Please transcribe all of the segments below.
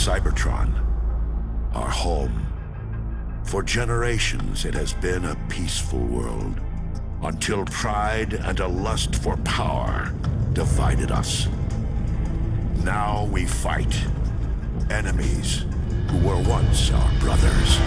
Cybertron, our home. For generations, it has been a peaceful world, until pride and a lust for power divided us. Now we fight enemies who were once our brothers.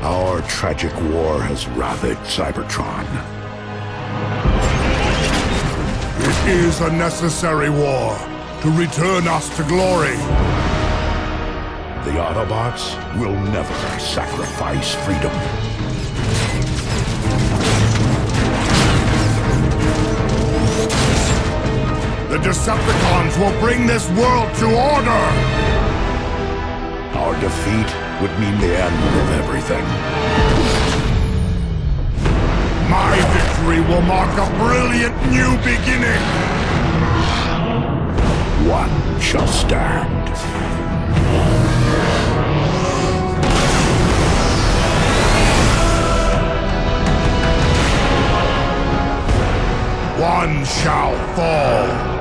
Our tragic war has ravaged Cybertron. It is a necessary war to return us to glory. The Autobots will never sacrifice freedom. The Decepticons will bring this world to order! Our defeat would mean the end of everything. My victory will mark a brilliant new beginning! One shall stand. One shall fall!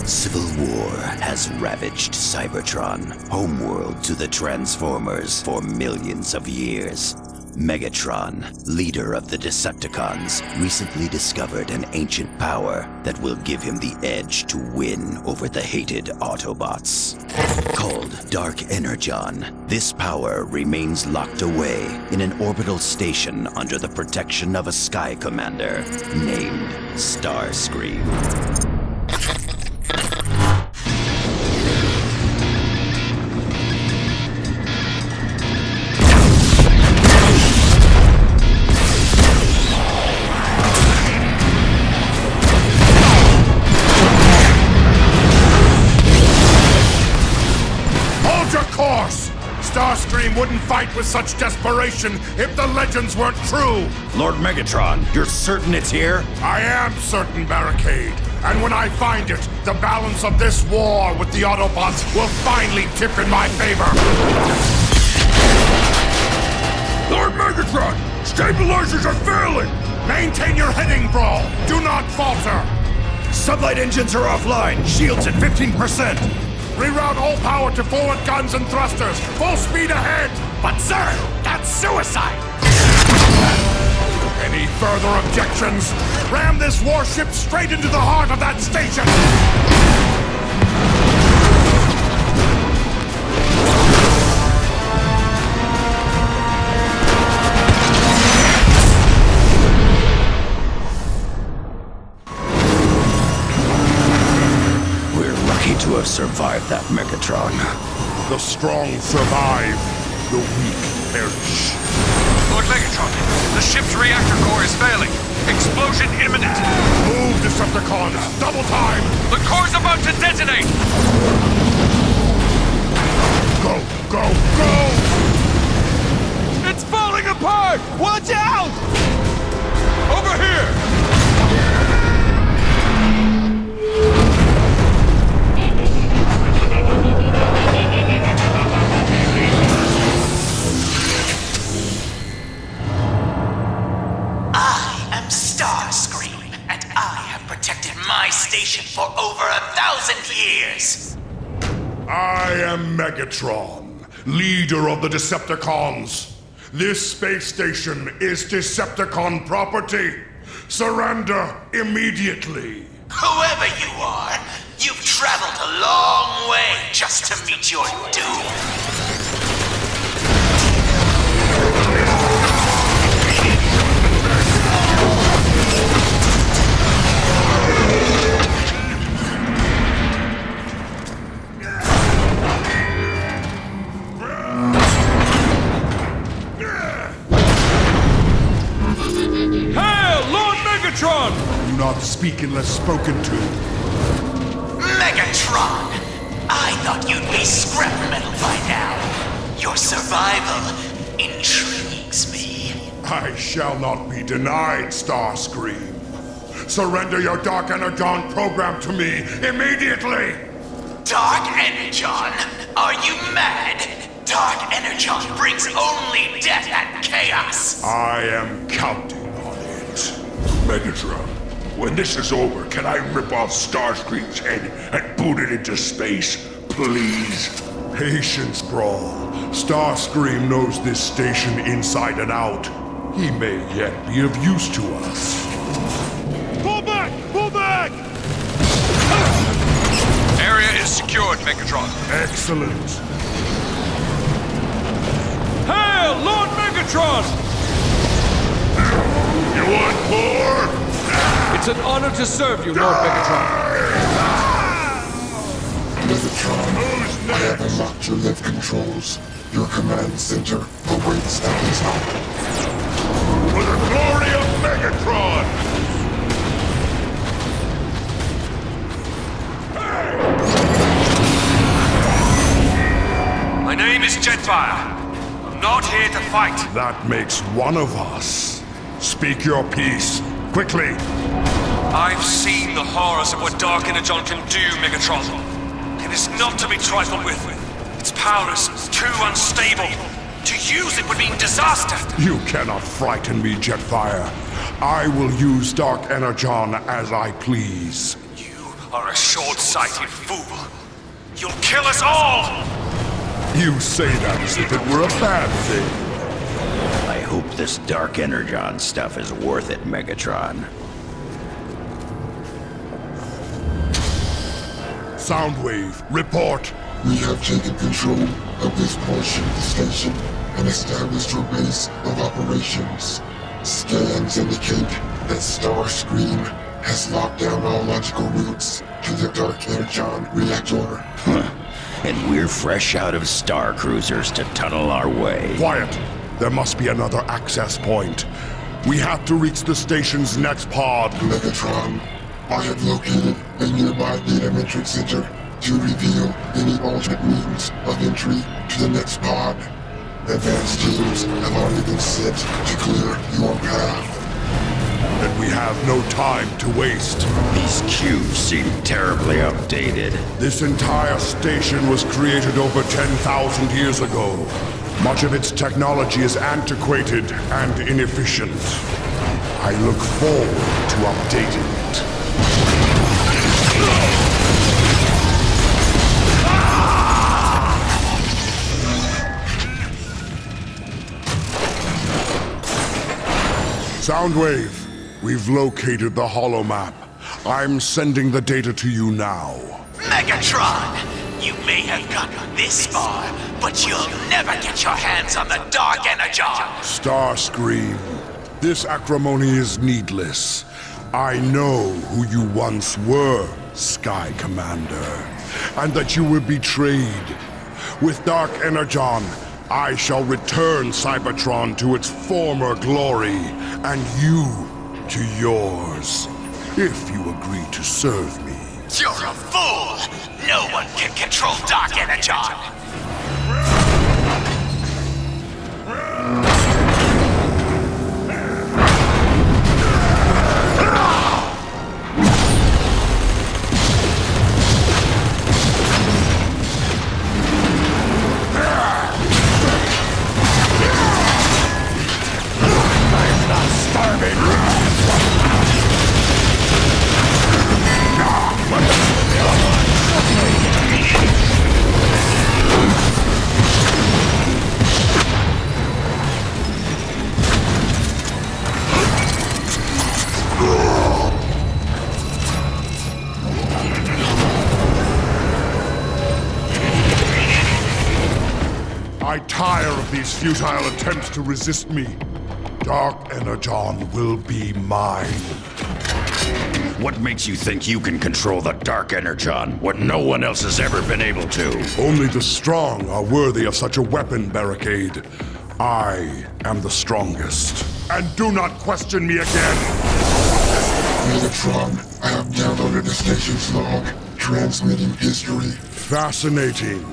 Civil war has ravaged Cybertron, homeworld to the Transformers for millions of years. Megatron, leader of the Decepticons, recently discovered an ancient power that will give him the edge to win over the hated Autobots. Called Dark Energon, this power remains locked away in an orbital station under the protection of a Sky Commander named Starscream. Starscream wouldn't fight with such desperation if the legends weren't true! Lord Megatron, you're certain it's here? I am certain, Barricade. And when I find it, the balance of this war with the Autobots will finally tip in my favor! Lord Megatron! Stabilizers are failing! Maintain your heading, Brawl! Do not falter! Sublight engines are offline. Shields at 15%. Reroute all power to forward guns and thrusters! Full speed ahead! But sir, that's suicide! Any further objections? Ram this warship straight into the heart of that station! To have survived that, Megatron. The strong survive, the weak perish. Lord Megatron, the ship's reactor core is failing. Explosion imminent. Move, Decepticons! Double time! The core's about to detonate! Go, go, go! It's falling apart! Watch out! Over here! Starscream, and I have protected my station for over 1,000 years! I am Megatron, leader of the Decepticons. This space station is Decepticon property. Surrender immediately. Whoever you are, you've traveled a long way just to meet your doom. not speak unless spoken to. Megatron! I thought you'd be scrap metal by now. Your survival intrigues me. I shall not be denied, Starscream. Surrender your Dark Energon program to me immediately! Dark Energon? Are you mad? Dark Energon brings only death and chaos! I am counting on it. Megatron, when this is over, can I rip off Starscream's head and boot it into space, please? Patience, Brawl. Starscream knows this station inside and out. He may yet be of use to us. Pull back! Pull back! Area is secured, Megatron. Excellent. Hail, Lord Megatron! You want more? It's an honor to serve you, Lord Megatron. Cybertron, I have unlocked your lift controls. Your command center awaits at the top. For the glory of Megatron! My name is Jetfire. I'm not here to fight. That makes one of us. Speak your piece, quickly. I've seen the horrors of what Dark Energon can do, Megatron. It is not to be trifled with. Its power is too unstable. To use it would mean disaster. You cannot frighten me, Jetfire. I will use Dark Energon as I please. You are a short-sighted fool. You'll kill us all! You say that as if it were a bad thing. I hope this Dark Energon stuff is worth it, Megatron. Soundwave, report. We have taken control of this portion of the station and established your base of operations. Scans indicate that Starscream has locked down all logical routes to the Dark Energon reactor. And we're fresh out of Star Cruisers to tunnel our way. Quiet. There must be another access point. We have to reach the station's next pod. Megatron, I have located a nearby data matrix center to reveal any alternate means of entry to the next pod. Advanced teams have already been sent to clear your path. And we have no time to waste. These cubes seem terribly outdated. This entire station was created over 10,000 years ago. Much of its technology is antiquated and inefficient. I look forward to updating it. Soundwave, we've located the holomap. I'm sending the data to you now. Megatron! You may have gotten this far, but you'll never get your hands on the Dark Energon! Starscream, this acrimony is needless. I know who you once were, Sky Commander, and that you were betrayed. With Dark Energon, I shall return Cybertron to its former glory, and you to yours, if you agree to serve me. You're a fool! No one can control Dark Energon! I tire of these futile attempts to resist me. Dark Energon will be mine. What makes you think you can control the Dark Energon when no one else has ever been able to? Only the strong are worthy of such a weapon, Barricade. I am the strongest. And do not question me again! Megatron, I have downloaded the station's log, transmitting history. Fascinating.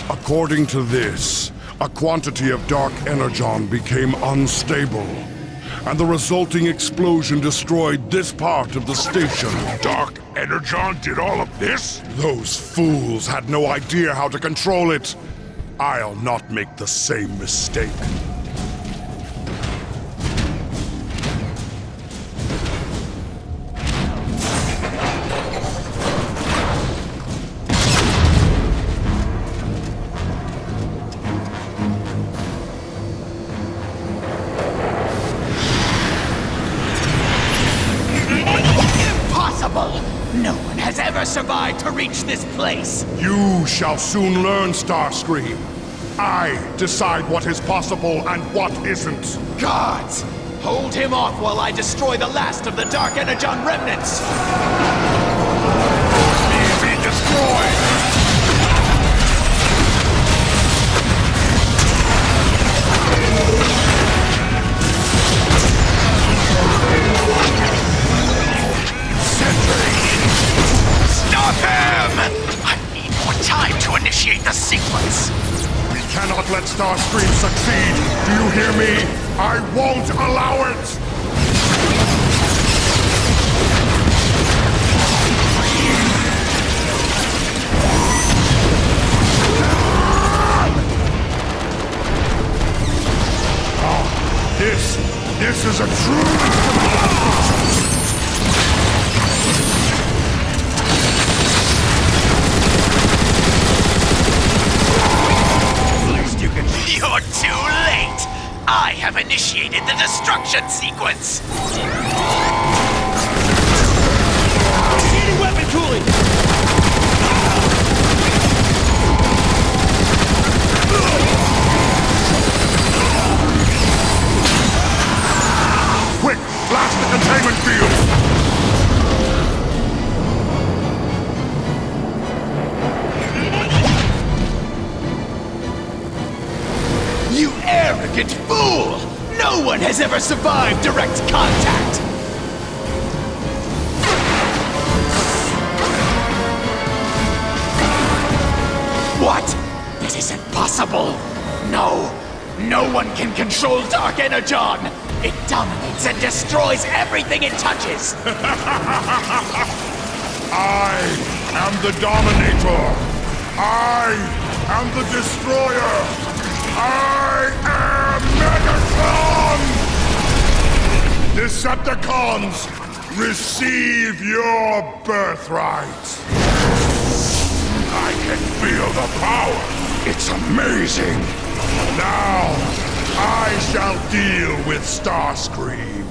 According to this, a quantity of dark energon became unstable, and the resulting explosion destroyed this part of the station. Dark Energon did all of this? Those fools had no idea how to control it. I'll not make the same mistake. No one has ever survived to reach this place! You shall soon learn, Starscream. I decide what is possible and what isn't. Guards! Hold him off while I destroy the last of the Dark Energon remnants! Be destroyed! Stop him! I need more time to initiate the sequence. We cannot let Starscream succeed. Do you hear me? I won't allow it! This is a true... You're too late! I have initiated the destruction sequence! Needing weapon cooling! Quick! Blast the containment field! You arrogant fool! No one has ever survived direct contact! What? This isn't possible! No! No one can control Dark Energon! It dominates and destroys everything it touches! I am the Dominator! I am the Destroyer! I am Megatron! Decepticons, receive your birthright! I can feel the power! It's amazing! Now, I shall deal with Starscream.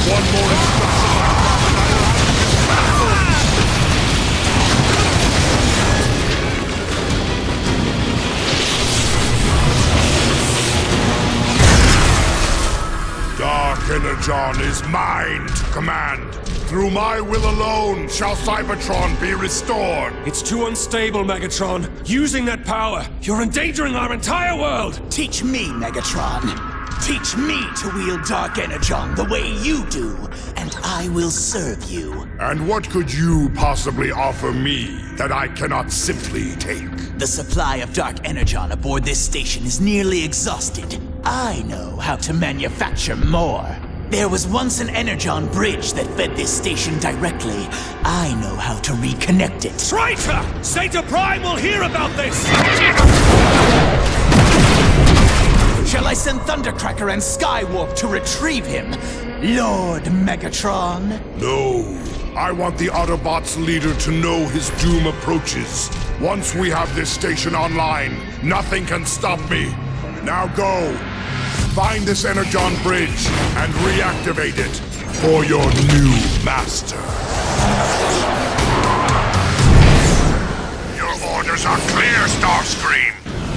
One more instruction. Dark Energon is mine to command. Through my will alone shall Cybertron be restored. It's too unstable, Megatron. Using that power, you're endangering our entire world! Teach me, Megatron. Teach me to wield Dark Energon the way you do, and I will serve you. And what could you possibly offer me that I cannot simply take? The supply of Dark Energon aboard this station is nearly exhausted. I know how to manufacture more. There was once an Energon bridge that fed this station directly. I know how to reconnect it. Traitor! Zeta Prime will hear about this! Shall I send Thundercracker and Skywarp to retrieve him? Lord Megatron? No. I want the Autobots' leader to know his doom approaches. Once we have this station online, nothing can stop me. Now go. Find this Energon bridge and reactivate it for your new master. Your orders are clear, Starscream.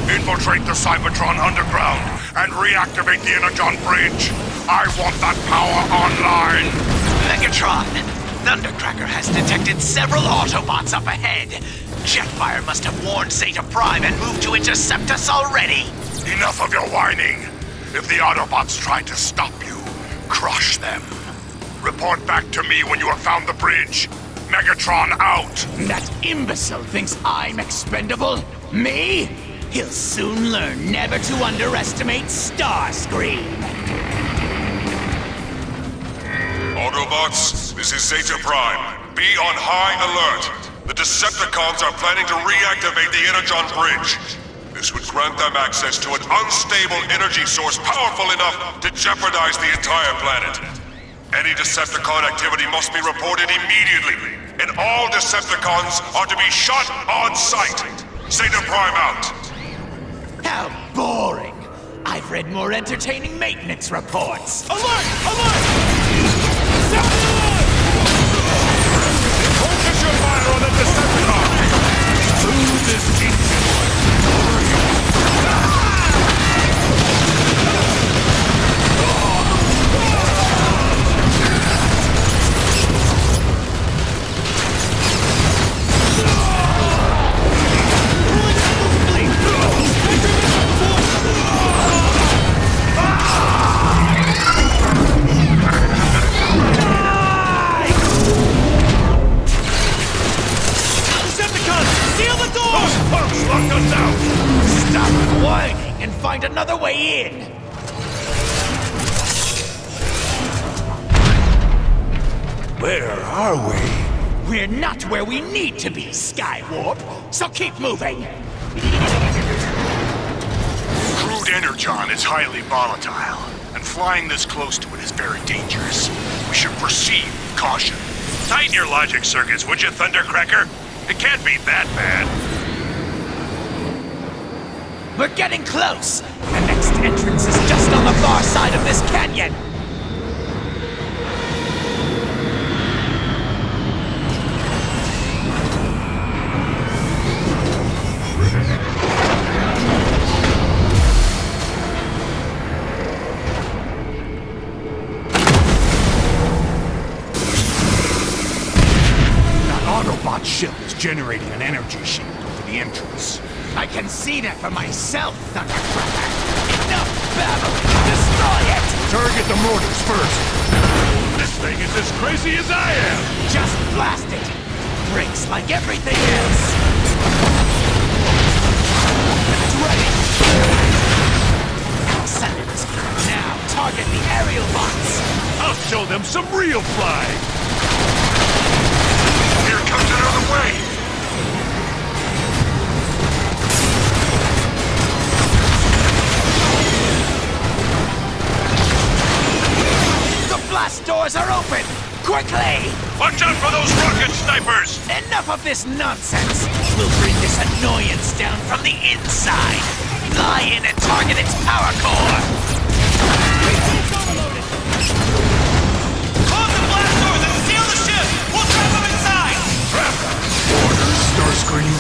Infiltrate the Cybertron underground and reactivate the Energon bridge. I want that power online. Megatron, Thundercracker has detected several Autobots up ahead. Jetfire must have warned Zeta Prime and moved to intercept us already. Enough of your whining! If the Autobots try to stop you, crush them. Report back to me when you have found the bridge. Megatron out! That imbecile thinks I'm expendable? Me? He'll soon learn never to underestimate Starscream. Autobots, this is Zeta Prime. Be on high alert. The Decepticons are planning to reactivate the Energon Bridge. This would grant them access to an unstable energy source powerful enough to jeopardize the entire planet. Any Decepticon activity must be reported immediately, and all Decepticons are to be shot on sight. Zeta Prime out. How boring! I've read more entertaining maintenance reports. Alert! Alert! Focus your fire on the Decepticon! Through this engine! Lock us out! Stop whining and find another way in! Where are we? We're not where we need to be, Skywarp, so keep moving! Crude energon is highly volatile, and flying this close to it is very dangerous. We should proceed with caution. Tighten your logic circuits, would you, Thundercracker? It can't be that bad. We're getting close! The next entrance is just on the far side of this canyon! That Autobot ship is generating an energy shield over the entrance. I can see that for myself, Thundercracker! Enough babbling! Destroy it! Target the mortars first. This thing is as crazy as I am! Just blast it! Breaks like everything else! It's ready! Excellent! Now target the aerial bots! I'll show them some real flying! Here comes another wave! Blast doors are open! Quickly! Watch out for those rocket snipers! Enough of this nonsense! We'll bring this annoyance down from the inside! Fly in and target its power core! Close the blast doors and seal the ship! We'll trap them inside! Trap them! Orders, Starscream!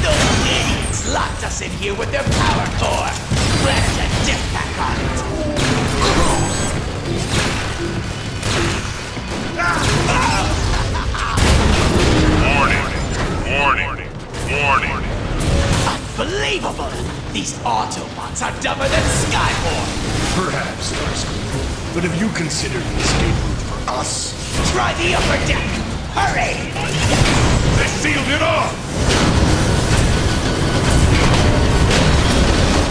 Those idiots locked us in here with their power core! Plant a jetpack on it! Warning! Warning! Unbelievable! These Autobots are dumber than Skywarp! Perhaps, Starscream. But have you considered an escape route for us? Try the upper deck! Hurry! They sealed it off!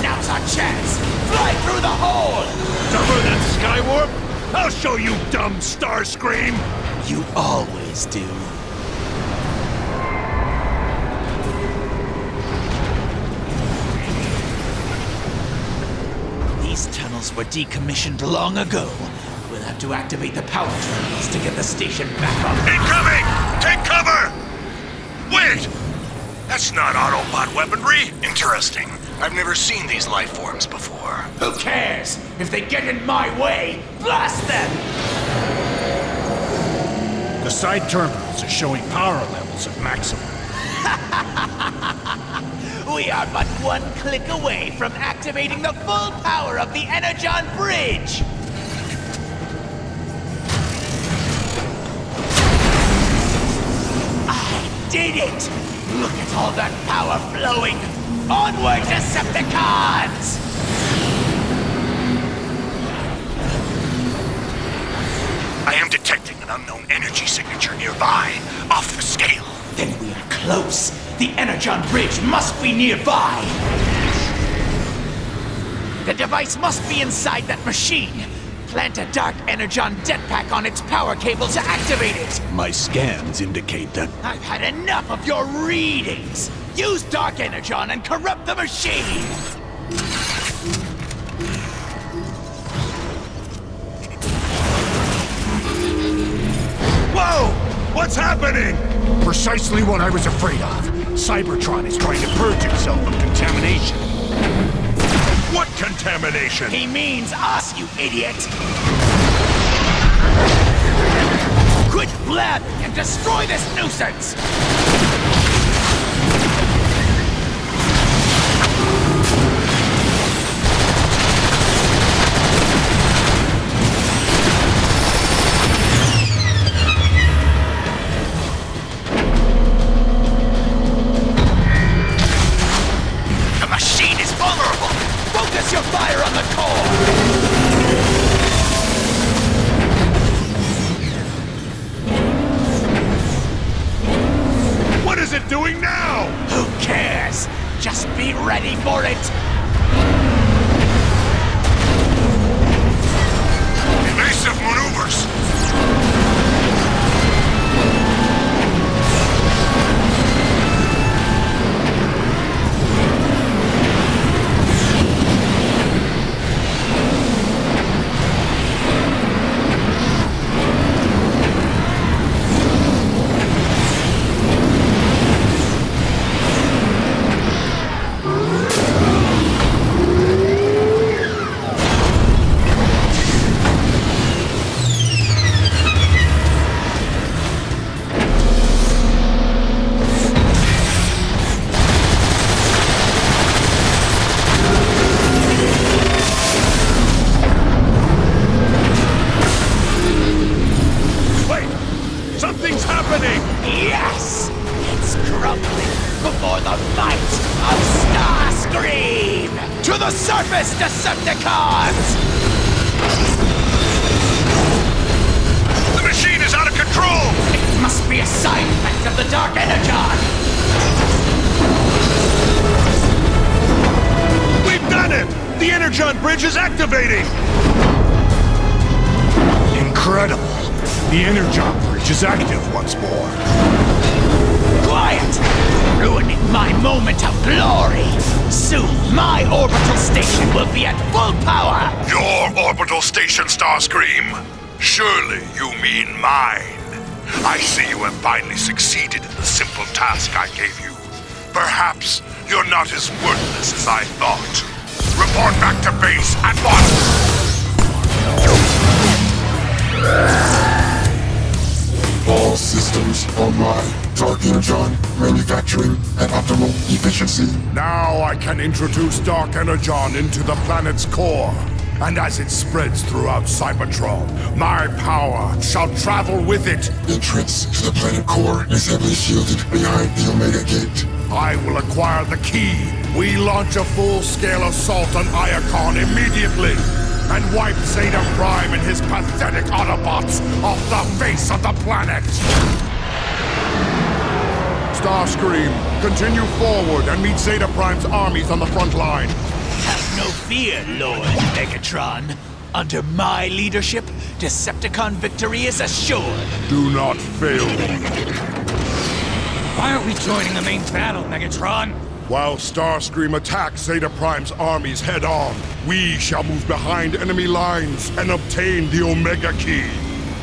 Now's our chance! Fly through the hole! Dumber than Skywarp? I'll show you, dumb Starscream! You always do. These tunnels were decommissioned long ago. We'll have to activate the power terminals to get the station back on. Incoming! Take cover! Wait! That's not Autobot weaponry. Interesting. I've never seen these life forms before. Who cares? If they get in my way, blast them! The side terminals are showing power levels at maximum. We are but one click away from activating the full power of the Energon Bridge! did it! Look at all that power flowing! Onward, Decepticons! I am detecting an unknown energy signature nearby, off the scale. Then we are close. The Energon Bridge must be nearby. The device must be inside that machine. Plant a Dark Energon jetpack on its power cable to activate it. My scans indicate that... I've had enough of your readings. Use Dark Energon and corrupt the machine. Whoa! What's happening? Precisely what I was afraid of. Cybertron is trying to purge itself of contamination. What contamination? He means us, you idiot! Quit blabbing and destroy this nuisance! The machine is vulnerable! Focus your fire on the core! What is it doing now? Who cares? Just be ready for it! Evasive maneuvers. Yes! It's crumbling before the might of Starscream! To the surface, Decepticons! The machine is out of control! It must be a side effect of the Dark Energon! We've done it! The Energon Bridge is activating! Incredible! The Energon Bridge is active once more. Quiet! Ruining my moment of glory! Soon, my orbital station will be at full power! Your orbital station, Starscream? Surely you mean mine. I see you have finally succeeded in the simple task I gave you. Perhaps you're not as worthless as I thought. Report back to base at once! All systems online. Dark Energon, manufacturing at optimal efficiency. Now I can introduce Dark Energon into the planet's core. And as it spreads throughout Cybertron, my power shall travel with it. Entrance to the planet core is heavily shielded behind the Omega Gate. I will acquire the key. We launch a full-scale assault on Iacon immediately. And wipe Zeta Prime and his pathetic Autobots off the face of the planet! Starscream, continue forward and meet Zeta Prime's armies on the front line. Have no fear, Lord Megatron. Under my leadership, Decepticon victory is assured. Do not fail me. Why aren't we joining the main battle, Megatron? While Starscream attacks Zeta Prime's armies head-on, we shall move behind enemy lines and obtain the Omega Key.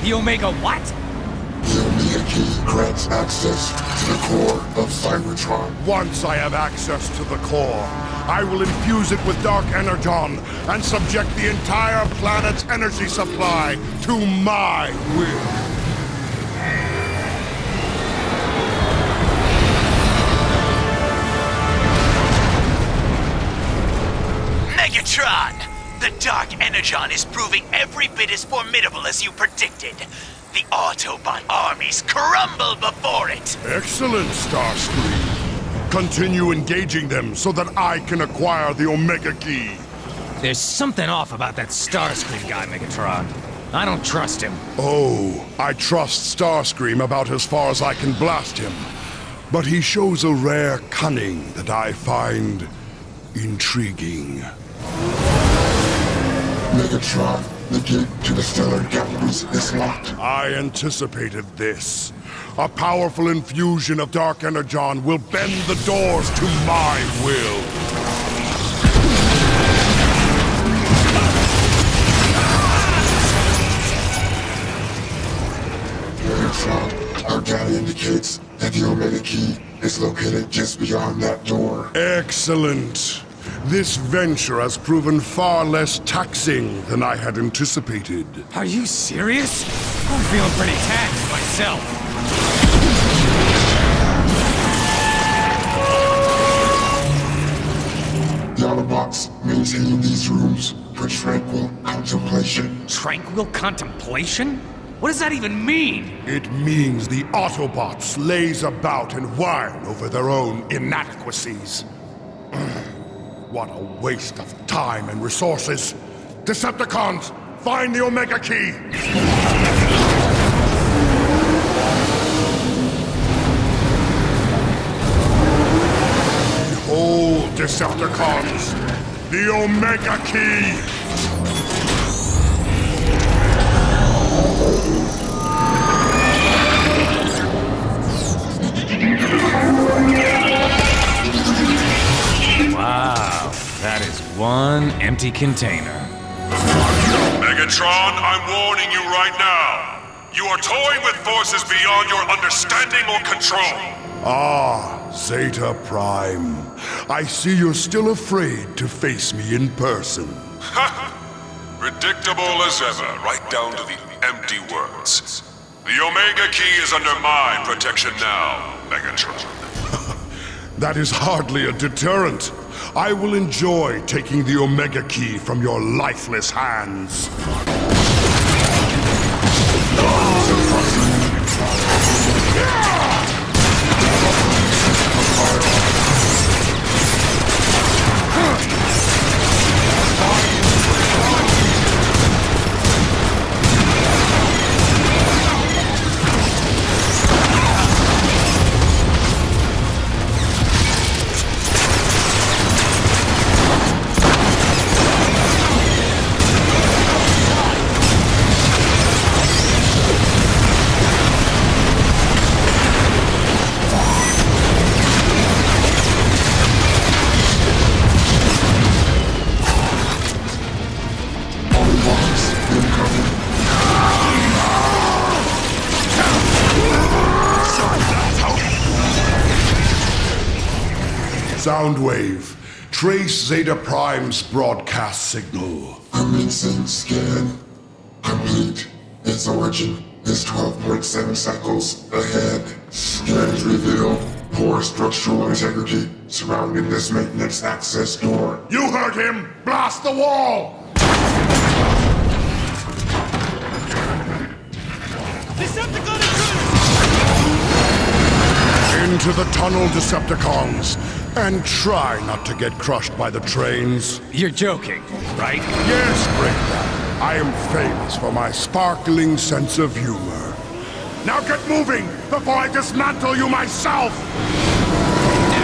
The Omega what? The Omega Key grants access to the core of Cybertron. Once I have access to the core, I will infuse it with Dark Energon and subject the entire planet's energy supply to my will. Megatron! The Dark Energon is proving every bit as formidable as you predicted. The Autobot armies crumble before it! Excellent, Starscream. Continue engaging them so that I can acquire the Omega Key. There's something off about that Starscream guy, Megatron. I don't trust him. Oh, I trust Starscream about as far as I can blast him. But he shows a rare cunning that I find intriguing. Megatron, the gate to the stellar galleries is locked. I anticipated this. A powerful infusion of Dark Energon will bend the doors to my will. Megatron, our data indicates that the Omega Key is located just beyond that door. Excellent. This venture has proven far less taxing than I had anticipated. Are you serious? I'm feeling pretty taxed myself. The Autobots maintain these rooms for tranquil contemplation. Tranquil contemplation? What does that even mean? It means the Autobots laze about and whine over their own inadequacies. What a waste of time and resources. Decepticons, find the Omega Key! Behold, Decepticons, the Omega Key! Wow, that is one empty container. Megatron, I'm warning you right now. You are toying with forces beyond your understanding or control. Ah, Zeta Prime. I see you're still afraid to face me in person. Predictable as ever, right down to the empty words. The Omega Key is under my protection now, Megatron. That is hardly a deterrent. I will enjoy taking the Omega Key from your lifeless hands. Soundwave, trace Zeta Prime's broadcast signal. Commencing scan. Complete. Its origin is 12.7 cycles ahead. Scans reveal poor structural integrity surrounding this maintenance access door. You heard him! Blast the wall! Into the tunnel, Decepticons, and try not to get crushed by the trains. You're joking, right? Yes, Breakdown. I am famous for my sparkling sense of humor. Now get moving before I dismantle you myself!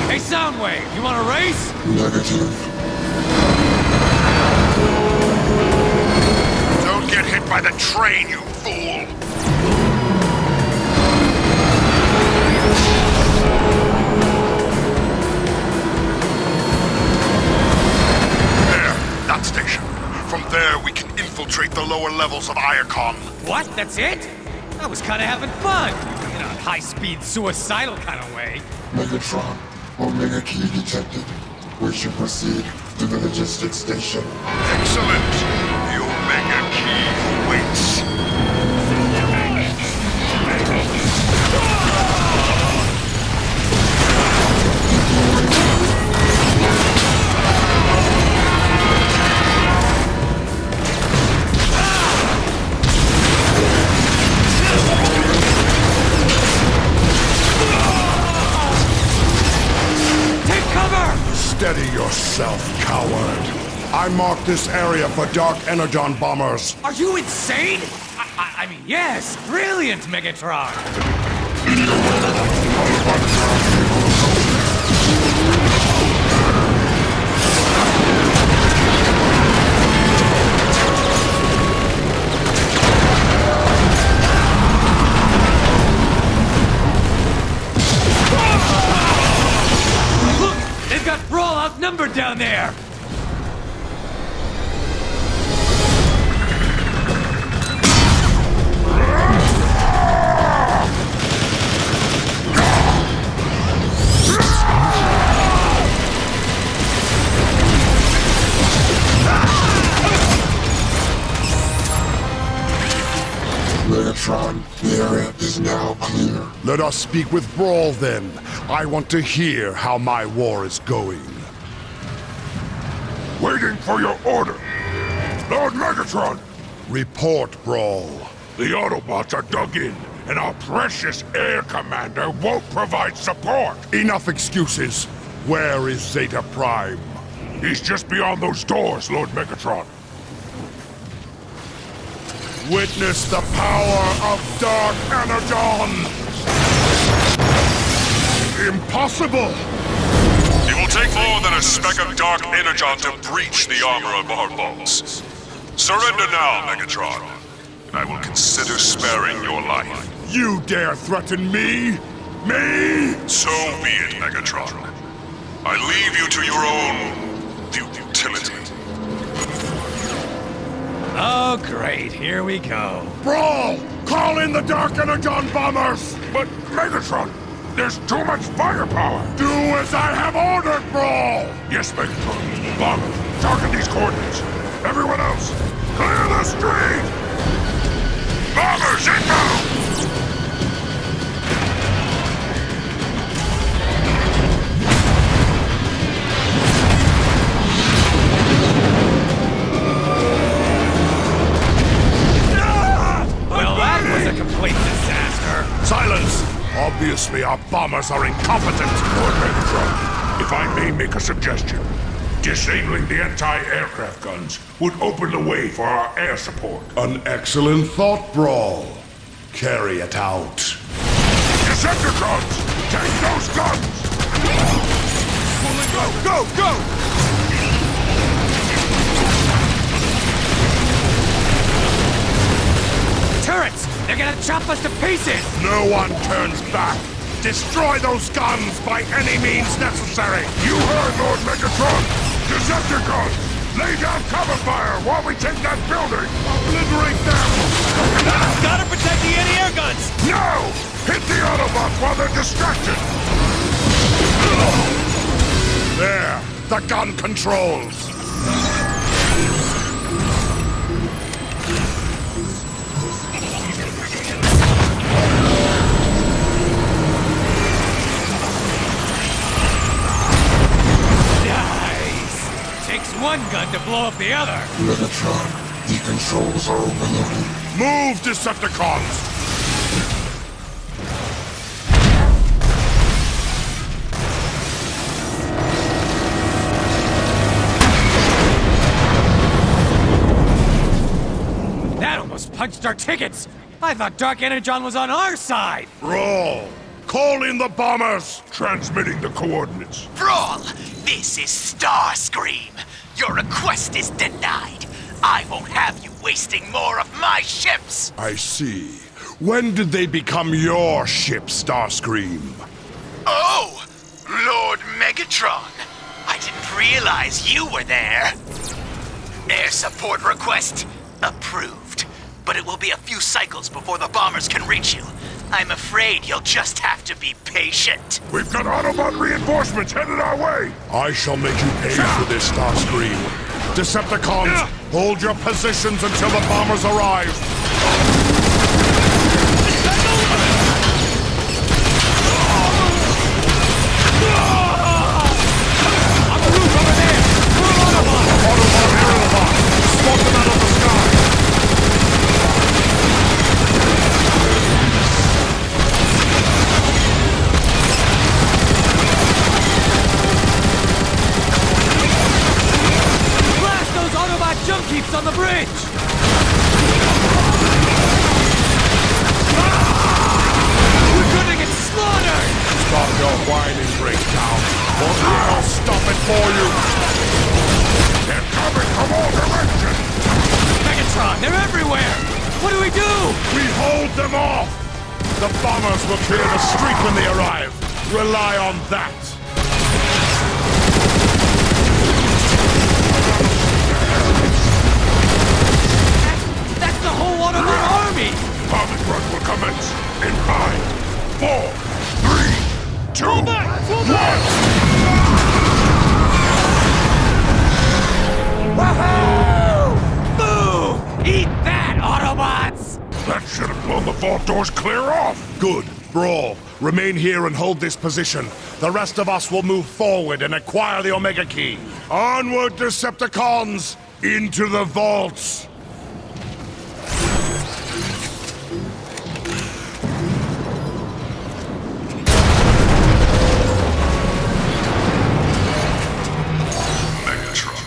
Hey, Soundwave, you want to race? Negative. Don't get hit by the train, you fool! That station. From there, we can infiltrate the lower levels of Iacon. What? That's it? I was kind of having fun. In a high-speed, suicidal kind of way. Megatron, Omega Key detected. We should proceed to the logistics station. Excellent! The Omega Key waits. yourself, coward. I marked this area for Dark Energon bombers. Are you insane? I mean, yes, brilliant, Megatron. Look, they've got Brawl outnumbered down there. Megatron, the area is now clear. Let us speak with Brawl then. I want to hear how my war is going. Waiting for your order. Lord Megatron! Report, Brawl. The Autobots are dug in, and our precious Air Commander won't provide support. Enough excuses. Where is Zeta Prime? He's just beyond those doors, Lord Megatron. Witness the power of Dark Energon! Impossible! It will take more than a speck of dark energon to breach the armor of our bolts. Surrender now, Megatron, and I will consider sparing your life. You dare threaten me? Me? So be it, Megatron. I leave you to your own futility. Oh, great, here we go. Brawl! Call in the Dark Energon bombers! But, Megatron, there's too much firepower! Do as I have ordered, Brawl! Yes, Megatron. Bomber, target these coordinates. Everyone else, clear the street! Bombers inbound! Well, that was a complete disaster. Silence! Obviously, our bombers are incompetent. Lord Megatron, if I may make a suggestion, disabling the anti-aircraft guns would open the way for our air support. An excellent thought, Brawl. Carry it out. Decepticons, take those guns! Go, go, go! Turrets! They're gonna chop us to pieces! No one turns back. Destroy those guns by any means necessary. You heard, Lord Megatron! Decepticons, lay down cover fire while we take that building! Obliterate them! Gotta protect the anti-air guns! No! Hit the Autobots while they're distracted! There, the gun controls. Takes one gun to blow up the other. Megatron, the controls are overloaded. Move, Decepticons! That almost punched our tickets! I thought Dark Energon was on our side! Brawl! Call in the bombers! Transmitting the coordinates. Brawl, this is Starscream. Your request is denied. I won't have you wasting more of my ships. I see. When did they become your ship, Starscream? Oh, Lord Megatron. I didn't realize you were there. Air support request approved. But it will be a few cycles before the bombers can reach you. I'm afraid you'll just have to be patient. We've got Autobot reinforcements headed our way! I shall make you pay for this, Starscream. Decepticons, hold your positions until the bombers arrive. Smoke them out of the sky! for you! They're coming from all directions! Megatron, they're everywhere! What do we do? We hold them off! The bombers will clear the street when they arrive. Rely on that. That's the whole Autobot army! Comic run will commence in 5, 4, 3, 2, 1! Woohoo! Boom! Eat that, Autobots! That should have blown the vault doors clear off! Good. Brawl, remain here and hold this position. The rest of us will move forward and acquire the Omega Key. Onward, Decepticons! Into the vaults! Megatron.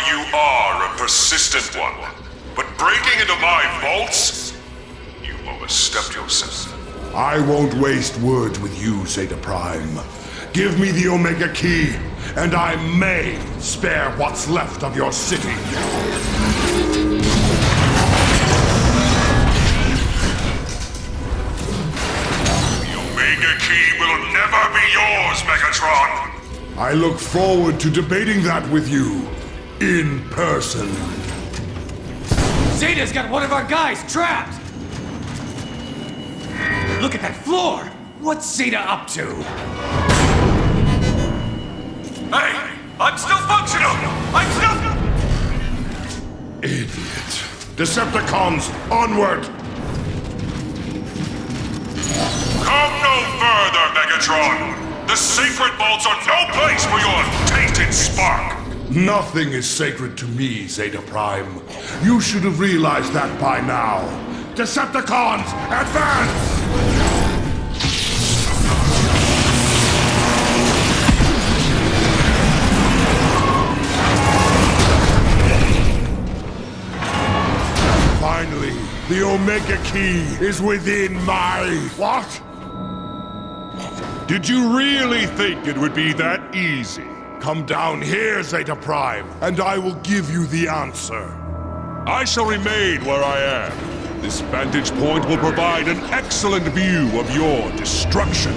You are a persistent one. But breaking into my vaults? You overstepped yourself. I won't waste words with you, Zeta Prime. Give me the Omega Key, and I may spare what's left of your city. The Omega Key will never be yours, Megatron! I look forward to debating that with you, in person. Zeta's got one of our guys trapped! Look at that floor! What's Zeta up to? Hey! I'm still functional! I'm still... Idiot. Decepticons, onward! Come no further, Megatron! The sacred vaults are no place for your tainted spark! Nothing is sacred to me, Zeta Prime. You should have realized that by now. Decepticons, advance! Finally, the Omega Key is within my... What? Did you really think it would be that easy? Come down here, Zeta Prime, and I will give you the answer. I shall remain where I am. This vantage point will provide an excellent view of your destruction.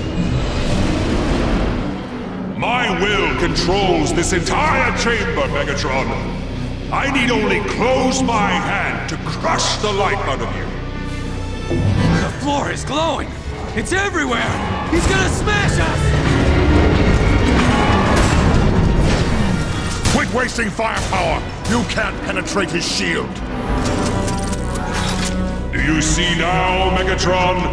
My will controls this entire chamber, Megatron. I need only close my hand to crush the life out of you. The floor is glowing! It's everywhere! He's gonna smash us! Quit wasting firepower! You can't penetrate his shield! Do you see now, Megatron?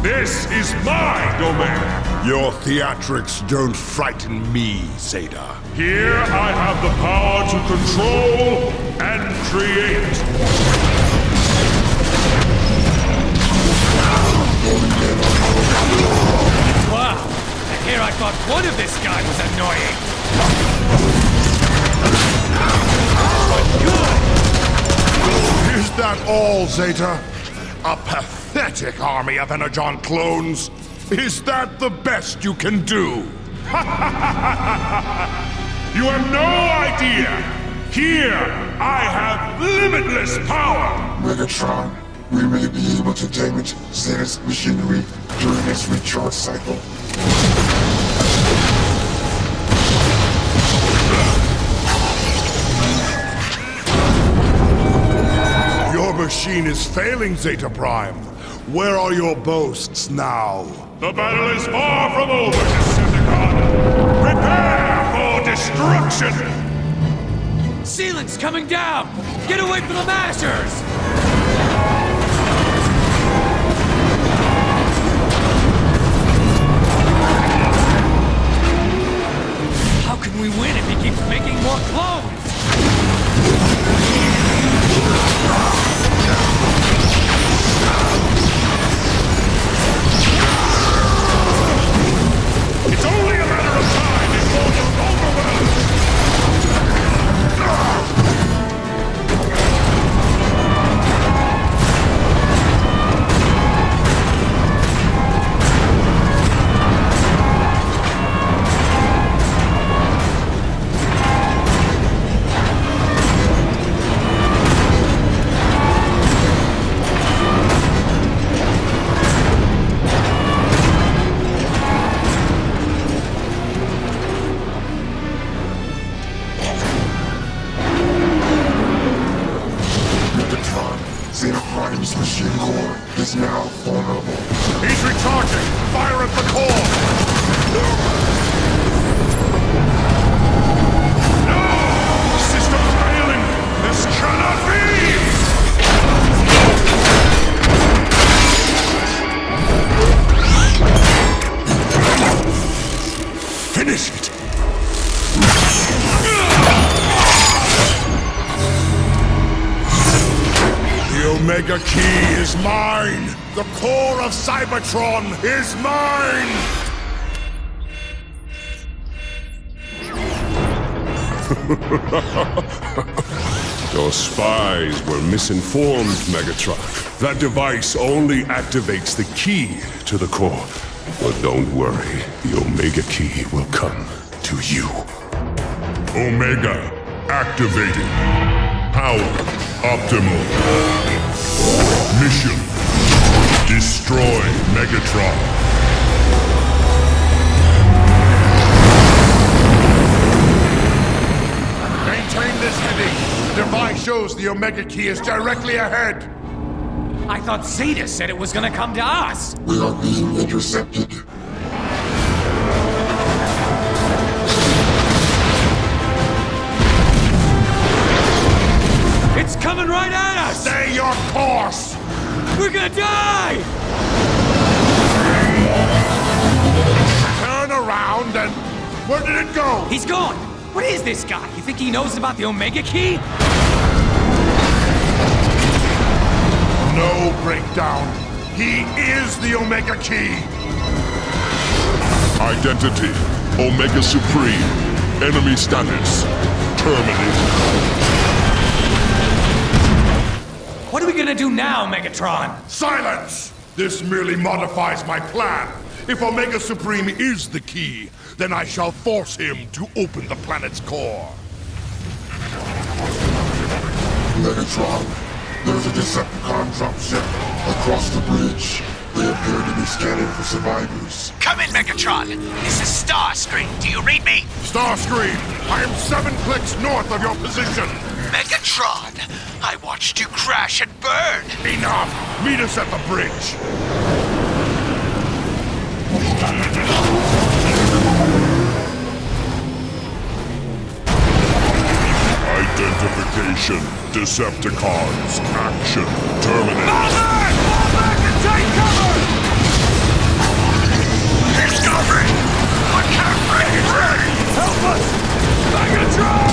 This is my domain! Your theatrics don't frighten me, Zeta. Here I have the power to control and create. Wow! And here I thought one of this guy was annoying! Is that all, Zeta? A pathetic army of Energon clones? Is that the best you can do? You have no idea! Here, I have limitless power! Megatron, we may be able to damage Zeta's machinery during its recharge cycle. Your machine is failing, Zeta Prime. Where are your boasts now? The battle is far from over, Decepticon! Prepare for destruction! Ceiling's coming down! Get away from the Masters! How can we win if he keeps making more clones? It's only a matter of time before you're overwhelmed! Charging! Fire at the core! No! System's failing! This cannot be! Finish it! The Omega Key is mine! The core of Cybertron is mine! Your spies were misinformed, Megatron. That device only activates the key to the core. But don't worry, the Omega Key will come to you. Omega activated. Power optimal. Mission: destroy Megatron. Maintain this heading. The device shows the Omega Key is directly ahead. I thought Zeta said it was gonna come to us. We are being intercepted. It's coming right at us! Stay your course! We're gonna die! Turn around and... Where did it go? He's gone! What is this guy? You think he knows about the Omega Key? No breakdown. He is the Omega Key. Identity: Omega Supreme. Enemy status: terminated. What are we gonna do now, Megatron? Silence! This merely modifies my plan. If Omega Supreme is the key, then I shall force him to open the planet's core. Megatron, there's a Decepticon dropship across the bridge. They appear to be scanning for survivors. Come in, Megatron. This is Starscream. Do you read me? Starscream, I am 7 clicks north of your position. Megatron, I watched you crash and burn. Enough! Meet us at the bridge. Identification: Decepticons. Action: terminate. Fall back and take cover! Discovery! I can't break it! Help us! Cybertron!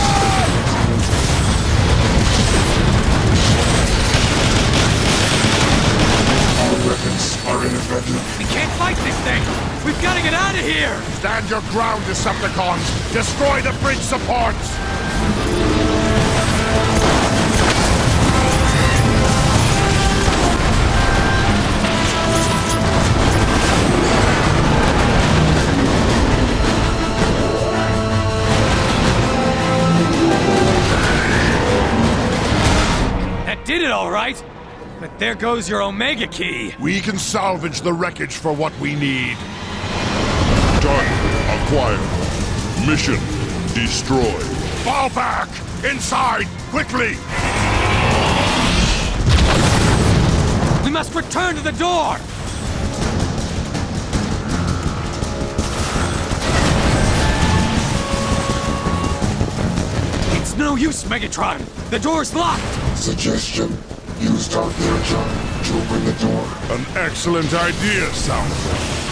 Our weapons are ineffective. We can't fight this thing! We've gotta get out of here! Stand your ground, Decepticons! Destroy the bridge supports! That did it all right! But there goes your Omega Key! We can salvage the wreckage for what we need. Target acquired. Mission: destroy. Fall back! Inside! Quickly! We must return to the door! It's no use, Megatron! The door's locked! Suggestion: use Dark Energon to open the door. An excellent idea, Soundwave.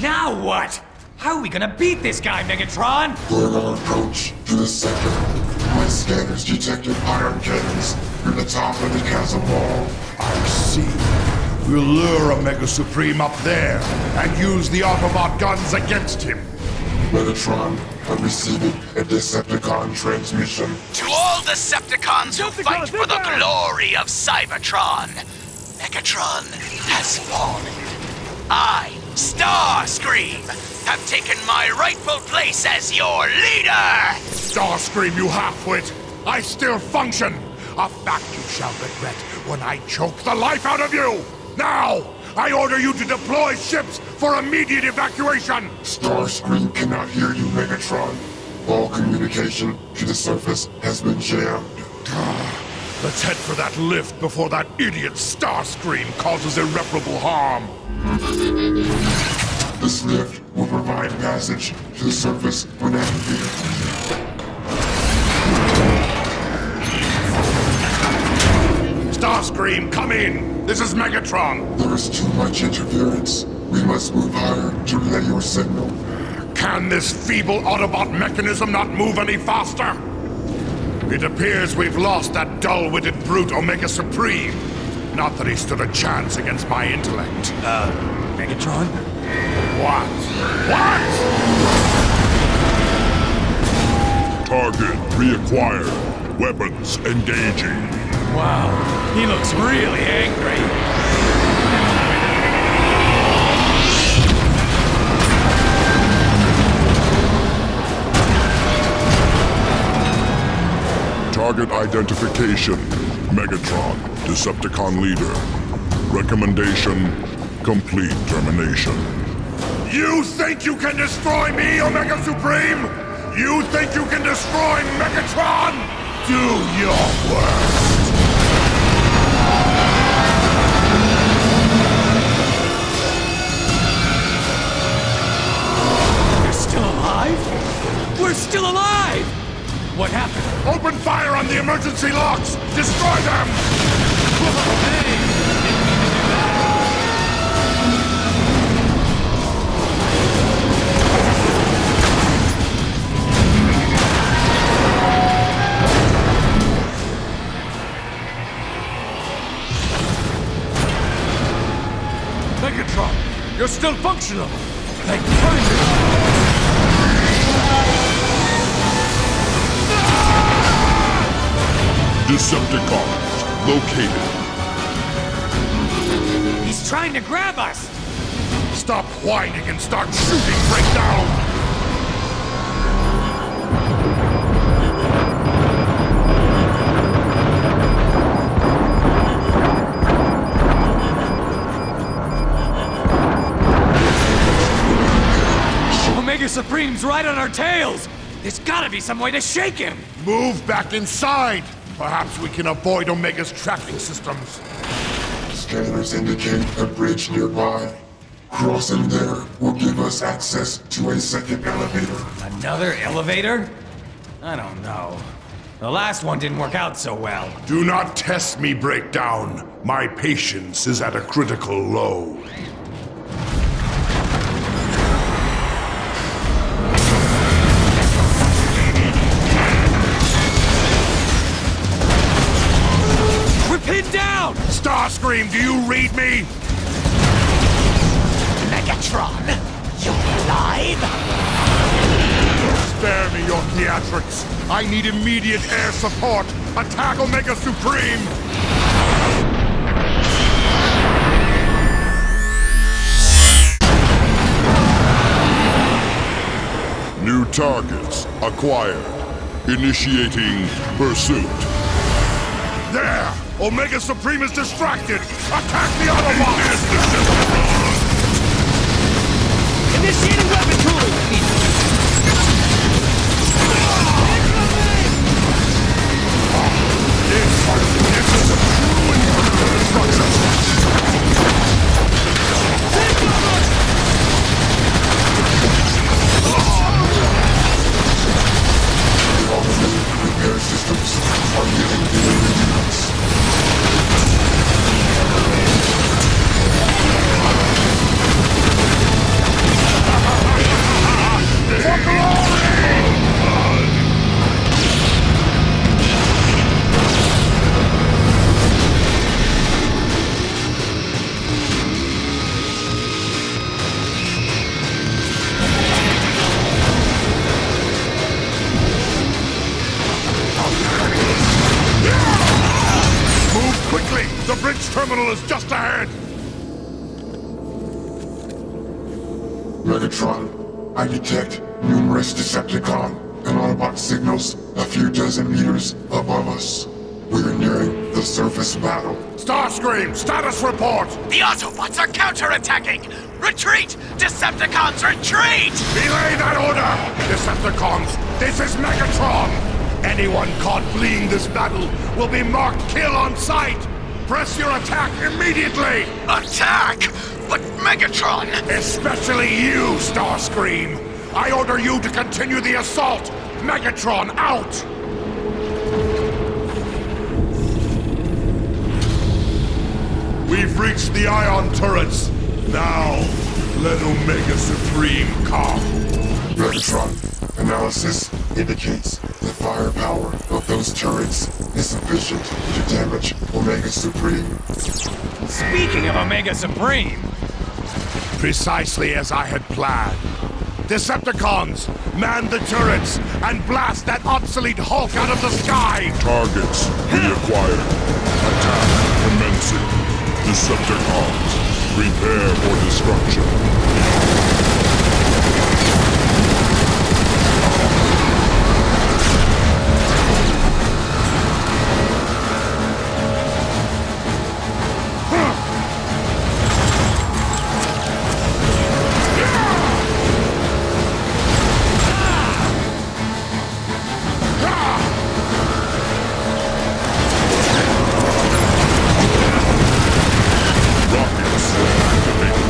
Now what? How are we gonna beat this guy, Megatron? During our approach to the sector, my scanners detected iron cannons near the top of the chasm wall. I see. We'll lure Omega Supreme up there and use the Autobot guns against him. Megatron, I'm receiving a Decepticon transmission. To all Decepticons who fight for the glory of Cybertron, Megatron has fallen. I, Starscream, have taken my rightful place as your leader! Starscream, you half-wit! I still function! A fact you shall regret when I choke the life out of you! Now, I order you to deploy ships for immediate evacuation! Starscream cannot hear you, Megatron. All communication to the surface has been jammed. Let's head for that lift before that idiot Starscream causes irreparable harm. This lift will provide passage to the surface when activated. Starscream, come in! This is Megatron! There is too much interference. We must move higher to relay your signal. Can this feeble Autobot mechanism not move any faster? It appears we've lost that dull-witted brute Omega Supreme. Not that he stood a chance against my intellect. Megatron? What? What? Target reacquired. Weapons engaging. Wow, he looks really angry. Target identification. Megatron, Decepticon leader. Recommendation, complete termination. You think you can destroy me, Omega Supreme? You think you can destroy Megatron? Do your worst. You're still alive? We're still alive! What happened? Open fire on the emergency locks! Destroy them! Megatron, you're still functional! Thank you! Decepticons located. He's trying to grab us! Stop whining and start shooting, Breakdown! Omega Supreme's right on our tails! There's gotta be some way to shake him! Move back inside! Perhaps we can avoid Omega's tracking systems. Scanners indicate a bridge nearby. Crossing there will give us access to a second elevator. Another elevator? I don't know. The last one didn't work out so well. Do not test me, Breakdown. My patience is at a critical low. Pinned down! Starscream, do you read me? Megatron, you're alive? Spare me your theatrics. I need immediate air support. Attack Omega Supreme! New targets acquired. Initiating pursuit. There! Omega Supreme is distracted! Attack the Autobots! Initiating weapon tooling! This is a true incredible destruction! Repair systems are getting delivery units. Quickly! The bridge terminal is just ahead! Megatron, I detect numerous Decepticon and Autobot signals a few dozen meters above us. We're nearing the surface battle. Starscream, status report! The Autobots are counterattacking! Retreat! Decepticons, retreat! Belay that order! Decepticons, this is Megatron! Anyone caught fleeing this battle will be marked kill on sight! Press your attack immediately! Attack! But Megatron! Especially you, Starscream! I order you to continue the assault! Megatron out! We've reached the ion turrets. Now, let Omega Supreme come. Megatron, analysis indicates the firepower of those turrets is sufficient to damage Omega Supreme. Speaking of Omega Supreme, Precisely as I had planned. Decepticons, man the turrets and blast that obsolete Hulk out of the sky! Targets reacquired. Attack commencing. Decepticons, prepare for destruction. Rockets activated.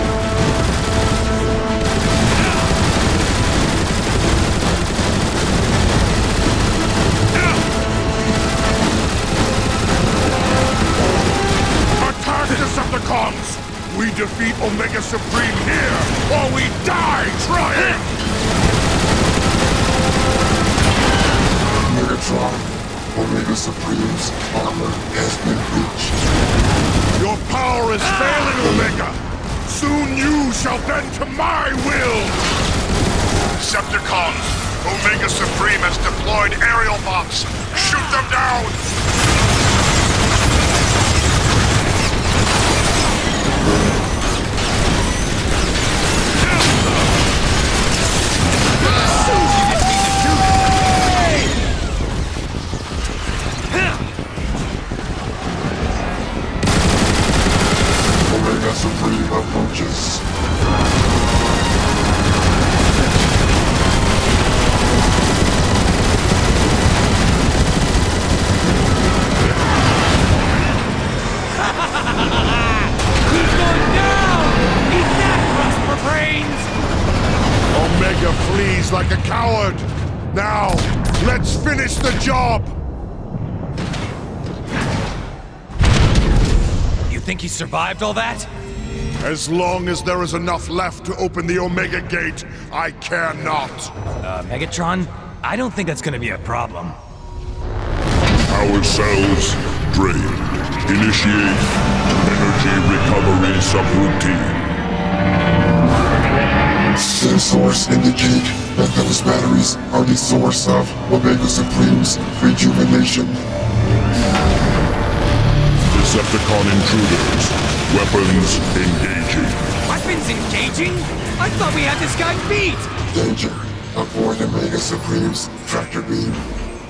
Attack Decepticons! We defeat Omega Supreme here, or we die trying! Megatron, Omega Supreme's armor has been breached. Your power is failing, Omega! Soon you shall bend to my will! Decepticons, Omega Supreme has deployed aerial bombs! Shoot them down! Omega Supreme approaches. he's going down! Eat that, crust for brains! Omega flees like a coward! Now, let's finish the job! You think he survived all that? As long as there is enough left to open the Omega Gate, I care not. Megatron, I don't think that's gonna be a problem. Power cells drained. Initiate energy recovery subroutine. Sensors indicate that those batteries are the source of Omega Supreme's rejuvenation. Decepticon intruders. Weapons engaging. Weapons engaging? I thought we had this guy beat! Danger. Avoid Omega Supreme's tractor beam.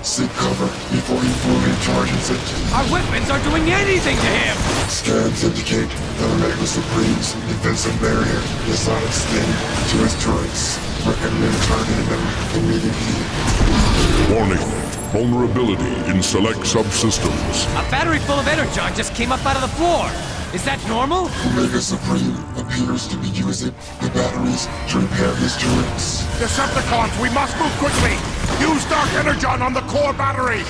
Seek cover before he fully charges it. Our weapons aren't doing anything to him! Scans indicate that Omega Supreme's defensive barrier does not extend to his turrets. Recommend targeting them immediately. Warning. Vulnerability in select subsystems. A battery full of energon just came up out of the floor! Is that normal? Omega Supreme appears to be using the batteries to repair his turrets. Decepticons, we must move quickly! Use Dark Energon on the core battery!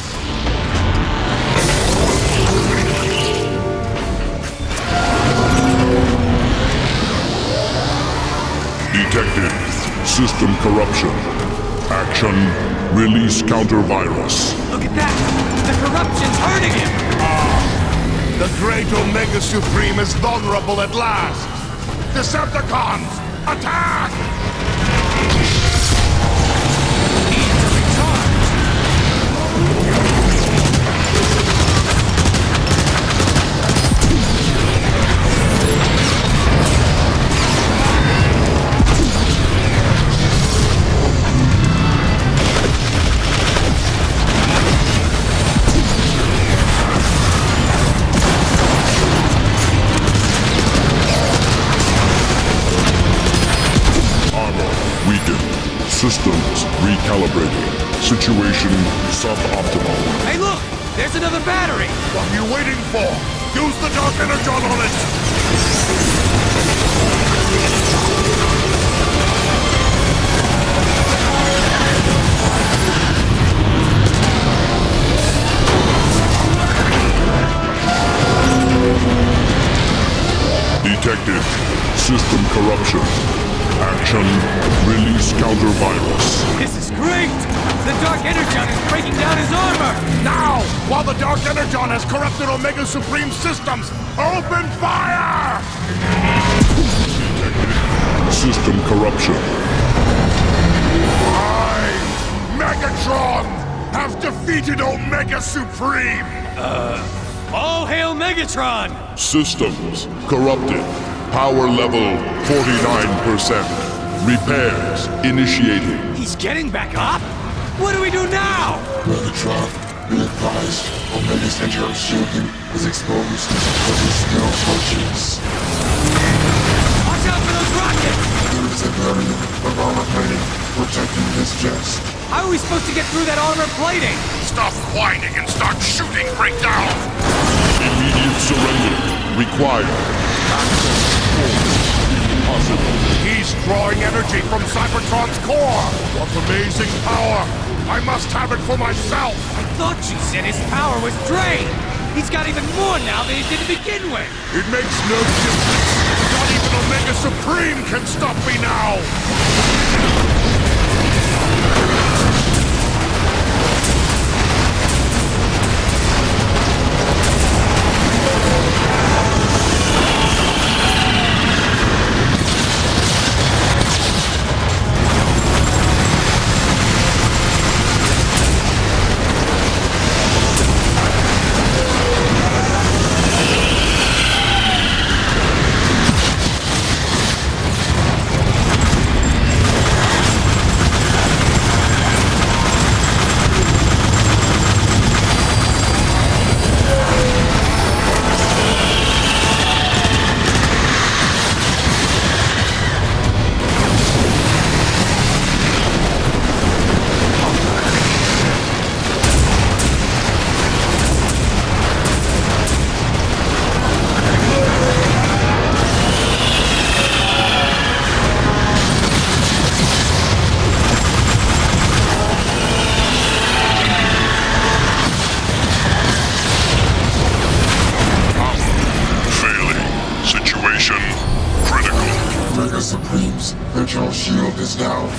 Detected. System corruption. Action. Release counter-virus. Look at that! The corruption's hurting him! The great Omega Supreme is vulnerable at last! Decepticons, attack! Need to recharge! Systems recalibrating. Situation suboptimal. Hey, look! There's another battery! What are you waiting for? Use the Dark Energon on it! Detected. System corruption. Action. Release counter-virus. This is great! The Dark Energon is breaking down his armor! Now! While the Dark Energon has corrupted Omega Supreme systems, open fire! System corruption. I, Megatron, have defeated Omega Supreme! All hail Megatron! Systems corrupted. Power level 49%. Repairs initiating. He's getting back up? What do we do now? Megatron, be advised, Omega's internal shielding is exposed to his skill functions. Watch out for those rockets! There is a barrier of armor plating protecting his chest. How are we supposed to get through that armor plating? Stop whining and start shooting, breakdown! Immediate surrender required. Access impossible. He's drawing energy from Cybertron's core! What amazing power! I must have it for myself! I thought you said his power was drained! He's got even more now than he did to begin with! It makes no difference! Not even Omega Supreme can stop me now! Supreme's internal shield is down.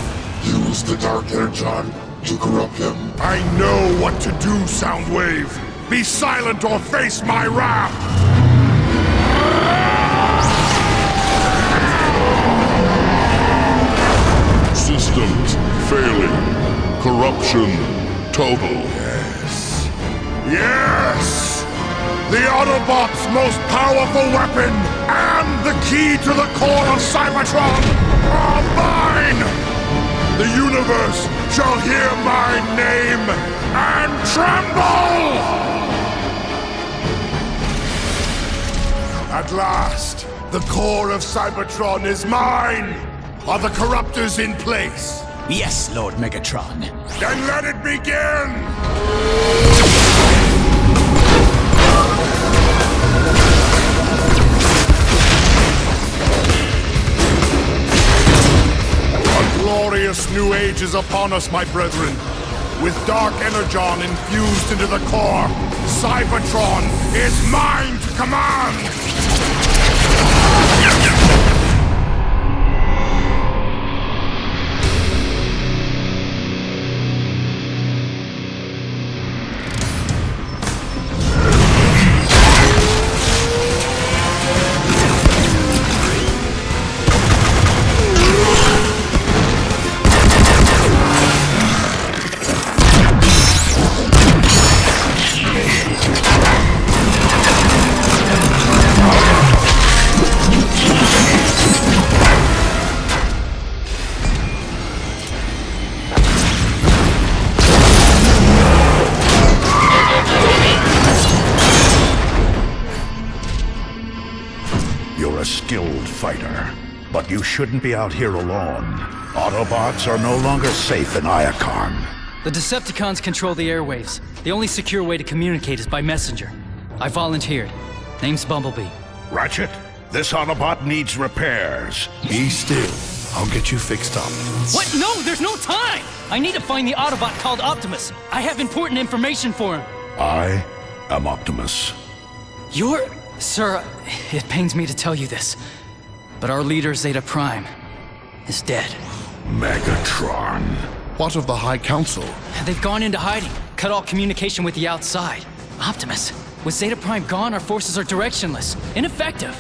Use the Dark Energon to corrupt him. I know what to do, Soundwave! Be silent or face my wrath! Systems failing. Corruption total. Yes! The Autobot's most powerful weapon and the key to the core of Cybertron are mine! The universe shall hear my name and tremble! At last, the core of Cybertron is mine! Are the corruptors in place? Yes, Lord Megatron. Then let it begin! A glorious new age is upon us, my brethren. With Dark Energon infused into the core, Cybertron is mine to command! You're a skilled fighter, But you shouldn't be out here alone. Autobots are no longer safe in Iacon. The Decepticons control the airwaves. The only secure way to communicate is by messenger. I volunteered. Name's Bumblebee. Ratchet, this Autobot needs repairs. Be still. I'll get you fixed up. What? No, there's no time! I need to find the Autobot called Optimus. I have important information for him. I am Optimus. You're... Sir, it pains me to tell you this, but our leader, Zeta Prime, is dead. Megatron. What of the High Council? They've gone into hiding, cut all communication with the outside. Optimus, with Zeta Prime gone, our forces are directionless, ineffective.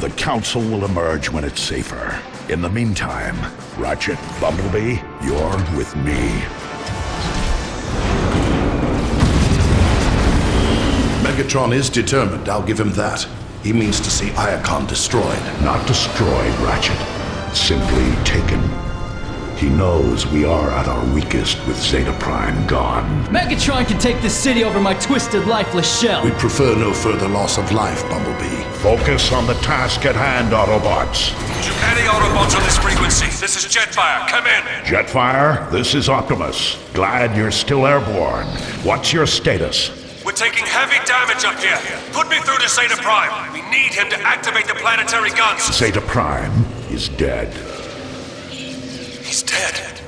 The Council will emerge when it's safer. In the meantime, Ratchet, Bumblebee, you're with me. Megatron is determined, I'll give him that. He means to see Iacon destroyed. Not destroyed, Ratchet. Simply taken. He knows we are at our weakest with Zeta Prime gone. Megatron can take this city over my twisted, lifeless shell. We'd prefer no further loss of life, Bumblebee. Focus on the task at hand, Autobots. Any Autobots on this frequency? This is Jetfire. Come in. Jetfire, this is Optimus. Glad you're still airborne. What's your status? We're taking heavy damage up here. Put me through to Zeta Prime. We need him to activate the planetary guns. Zeta Prime is dead. He's dead.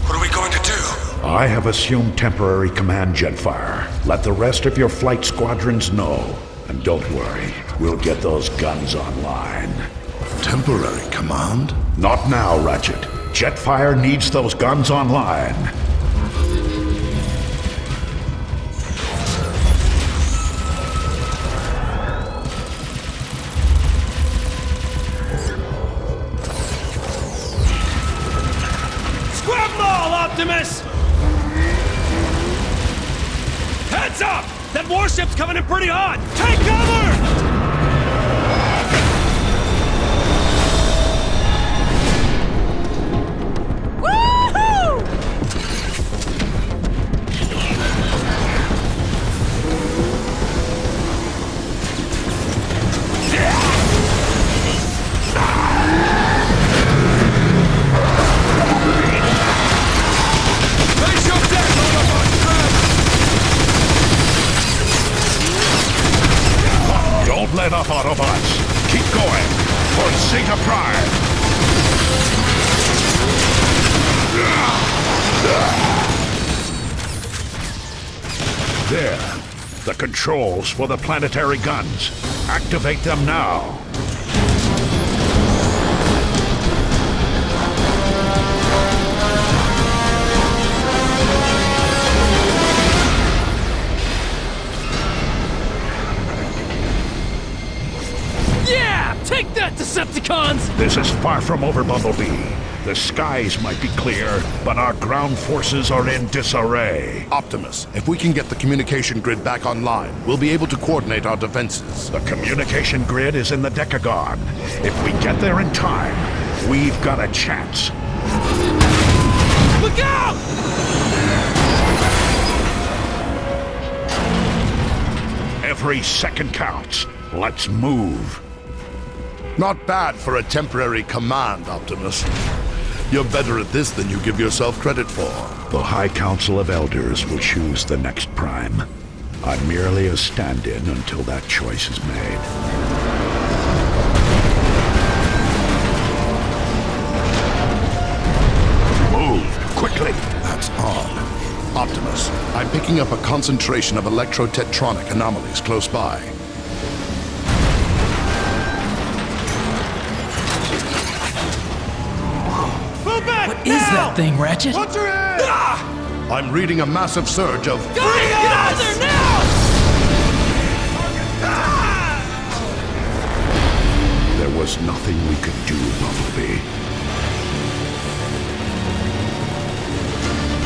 What are we going to do? I have assumed temporary command, Jetfire. Let the rest of your flight squadrons know. And don't worry, we'll get those guns online. Temporary command? Not now, Ratchet. Jetfire needs those guns online. Grab them all, Optimus! Heads up! That warship's coming in pretty hot! Take cover! Don't let up, Autobots. Keep going. For Zeta Prime. There. The controls for the planetary guns. Activate them now. Take that, Decepticons! This is far from over, Bumblebee. The skies might be clear, but our ground forces are in disarray. Optimus, if we can get the communication grid back online, we'll be able to coordinate our defenses. The communication grid is in the Decagon. If we get there in time, we've got a chance. Look out! Every second counts. Let's move. Not bad for a temporary command, Optimus. You're better at this than you give yourself credit for. The High Council of Elders will choose the next Prime. I'm merely a stand-in until that choice is made. Move, quickly! That's odd. Optimus, I'm picking up a concentration of electro-tetronic anomalies close by. What is that thing, Ratchet? What's your head? I'm reading a massive surge of... Get out of there now! There was nothing we could do, Bumblebee.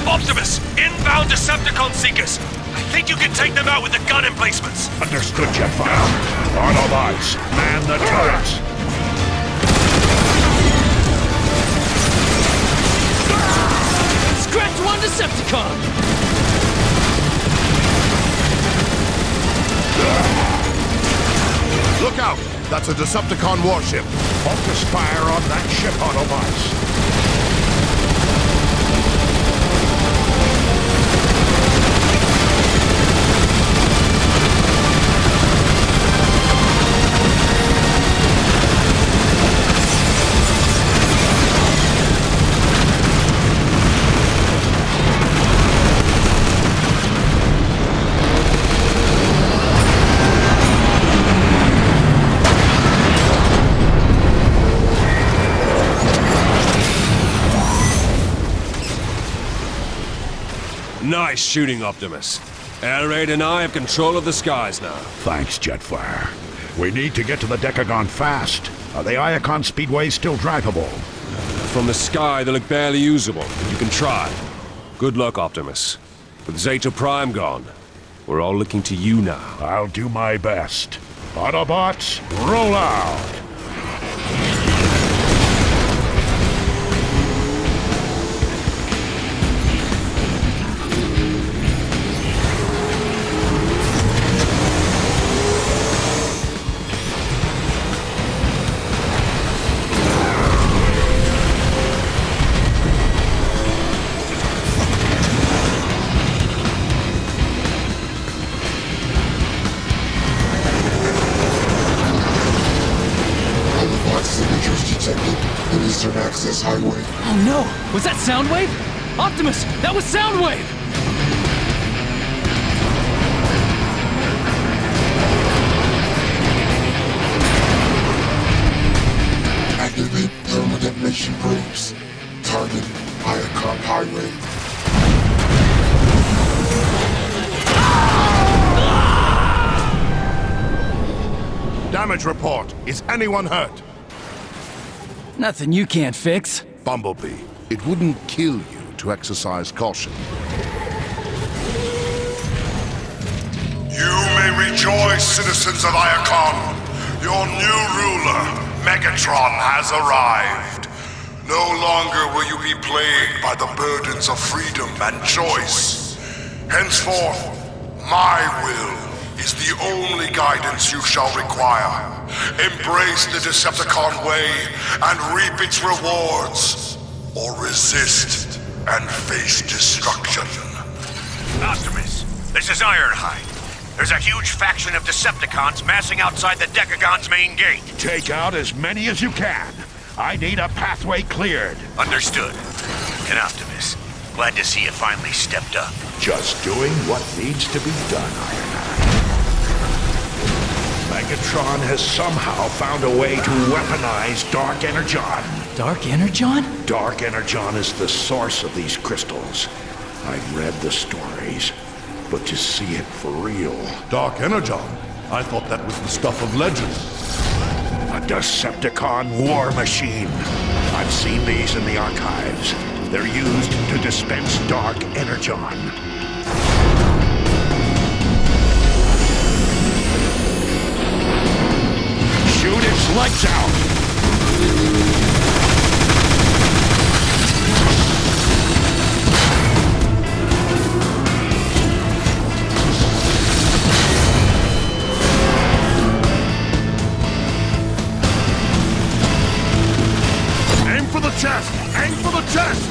Optimus! Inbound Decepticon Seekers! I think you can take them out with the gun emplacements! Understood, Jetfire. Autobots, man the turrets! Scratch one Decepticon! Look out! That That's a Decepticon warship. Focus fire on that ship, Autobots. Nice shooting, Optimus. Air Raid and I have control of the skies now. Thanks, Jetfire. We need to get to the Decagon fast. Are the Iacon speedways still drivable? From the sky, they look barely usable, but you can try. Good luck, Optimus. With Zeta Prime gone, we're all looking to you now. I'll do my best. Autobots, roll out! Access highway. Oh no! Was that Soundwave? Optimus! That was Soundwave! Activate thermal detonation probes. Target Iacon Highway. Damage report. Is anyone hurt? Nothing you can't fix. Bumblebee, it wouldn't kill you to exercise caution. You may rejoice, citizens of Iacon. Your new ruler, Megatron, has arrived. No longer will you be plagued by the burdens of freedom and choice. Henceforth, my will is the only guidance you shall require. Embrace the Decepticon way and reap its rewards, or resist and face destruction. Optimus, this is Ironhide. There's a huge faction of Decepticons massing outside the Decagon's main gate. Take out as many as you can. I need a pathway cleared. Understood. And Optimus, glad to see you finally stepped up. Just doing what needs to be done, Ironhide. Megatron has somehow found a way to weaponize Dark Energon. Dark Energon? Dark Energon is the source of these crystals. I've read the stories, but to see it for real... Dark Energon? I thought that was the stuff of legend. A Decepticon war machine. I've seen these in the archives. They're used to dispense Dark Energon. Shoot its lights out! Aim for the chest! Aim for the chest!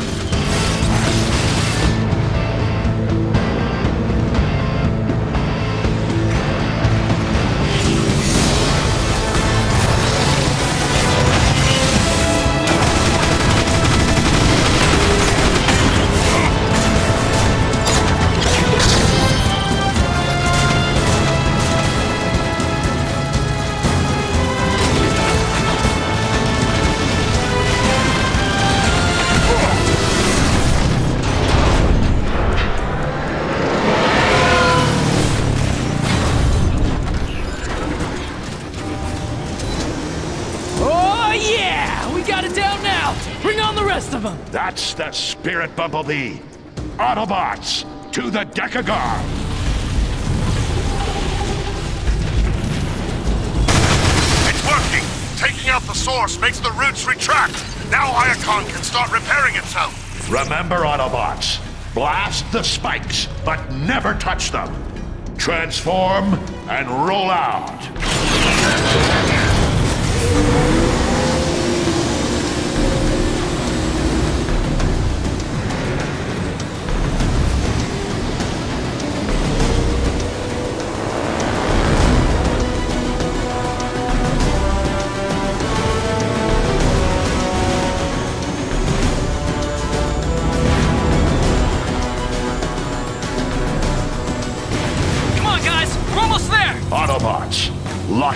That's the spirit, Bumblebee. Autobots, to the Decagon! It's working! Taking out the source makes the roots retract! Now Iacon can start repairing itself! Remember, Autobots, blast the spikes, but never touch them. Transform and roll out.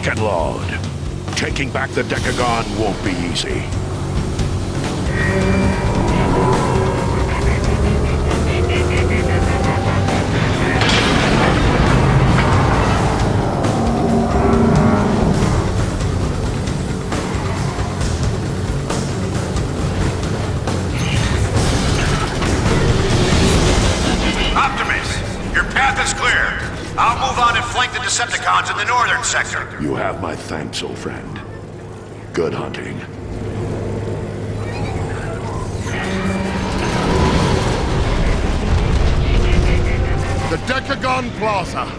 Lock and load. Taking back the Decagon won't be easy. I'll move on and flank the Decepticons in the northern sector. You have my thanks, old friend. Good hunting. The Decagon Plaza.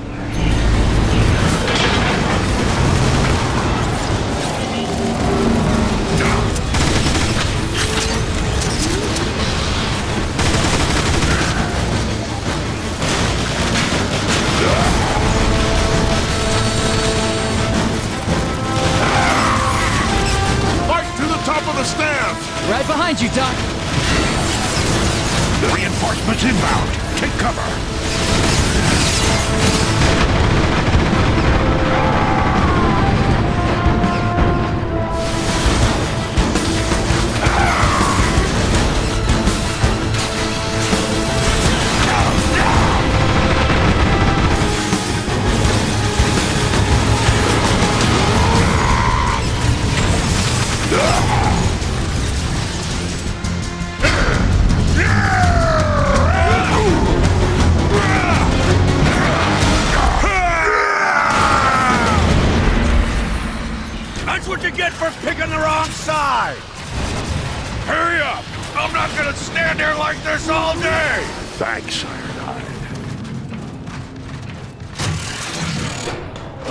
Right behind you, Doc. Reinforcements inbound. Take cover. What you get for picking the wrong side! Hurry up! I'm not gonna stand there like this all day! Thanks, Ironhide.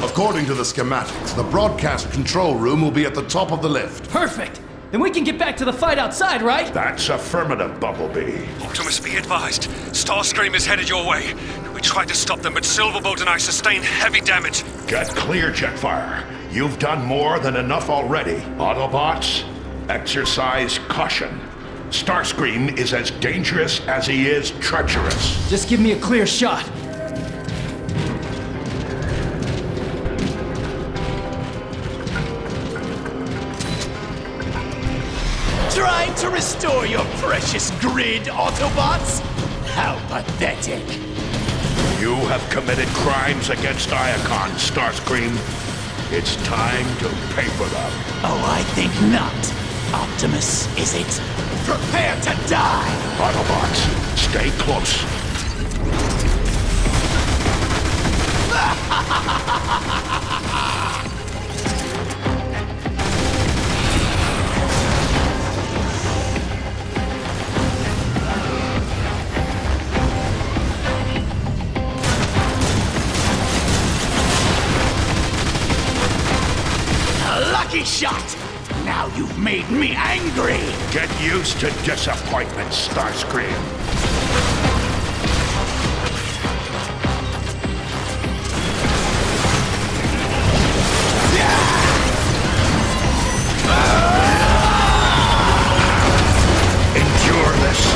According to the schematics, the broadcast control room will be at the top of the lift. Perfect! Then we can get back to the fight outside, right? That's affirmative, Bumblebee. Optimus, be advised. Starscream is headed your way. We tried to stop them, but Silverbolt and I sustained heavy damage. Get clear, Jetfire. You've done more than enough already. Autobots, exercise caution. Starscream is as dangerous as he is treacherous. Just give me a clear shot. Trying to restore your precious grid, Autobots? How pathetic. You have committed crimes against Iacon, Starscream. It's time to pay for them. Oh, I think not. Optimus, is it? Prepare to die! Autobots, stay close. Lucky shot! Now you've made me angry! Get used to disappointment, Starscream. Endure this.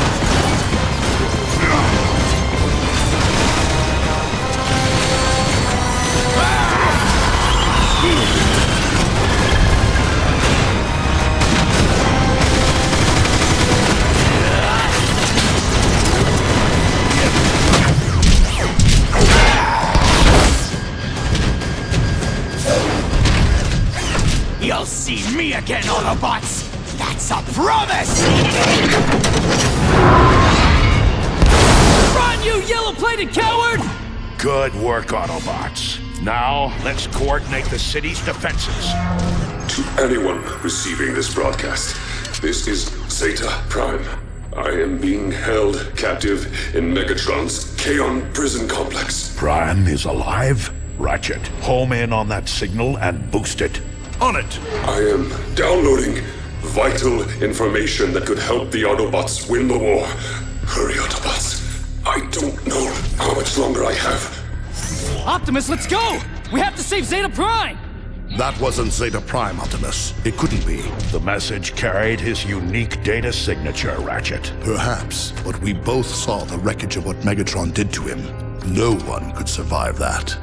You'll see me again, Autobots! That's a promise! Run, you yellow-plated coward! Good work, Autobots. Now, let's coordinate the city's defenses. To anyone receiving this broadcast, this is Zeta Prime. I am being held captive in Megatron's Kaon prison complex. Prime is alive? Ratchet, home in on that signal and boost it. On it! I am downloading vital information that could help the Autobots win the war. Hurry, Autobots. I don't know how much longer I have. Optimus, let's go! We have to save Zeta Prime! That wasn't Zeta Prime, Optimus. It couldn't be. The message carried his unique data signature, Ratchet. Perhaps, but we both saw the wreckage of what Megatron did to him. No one could survive that.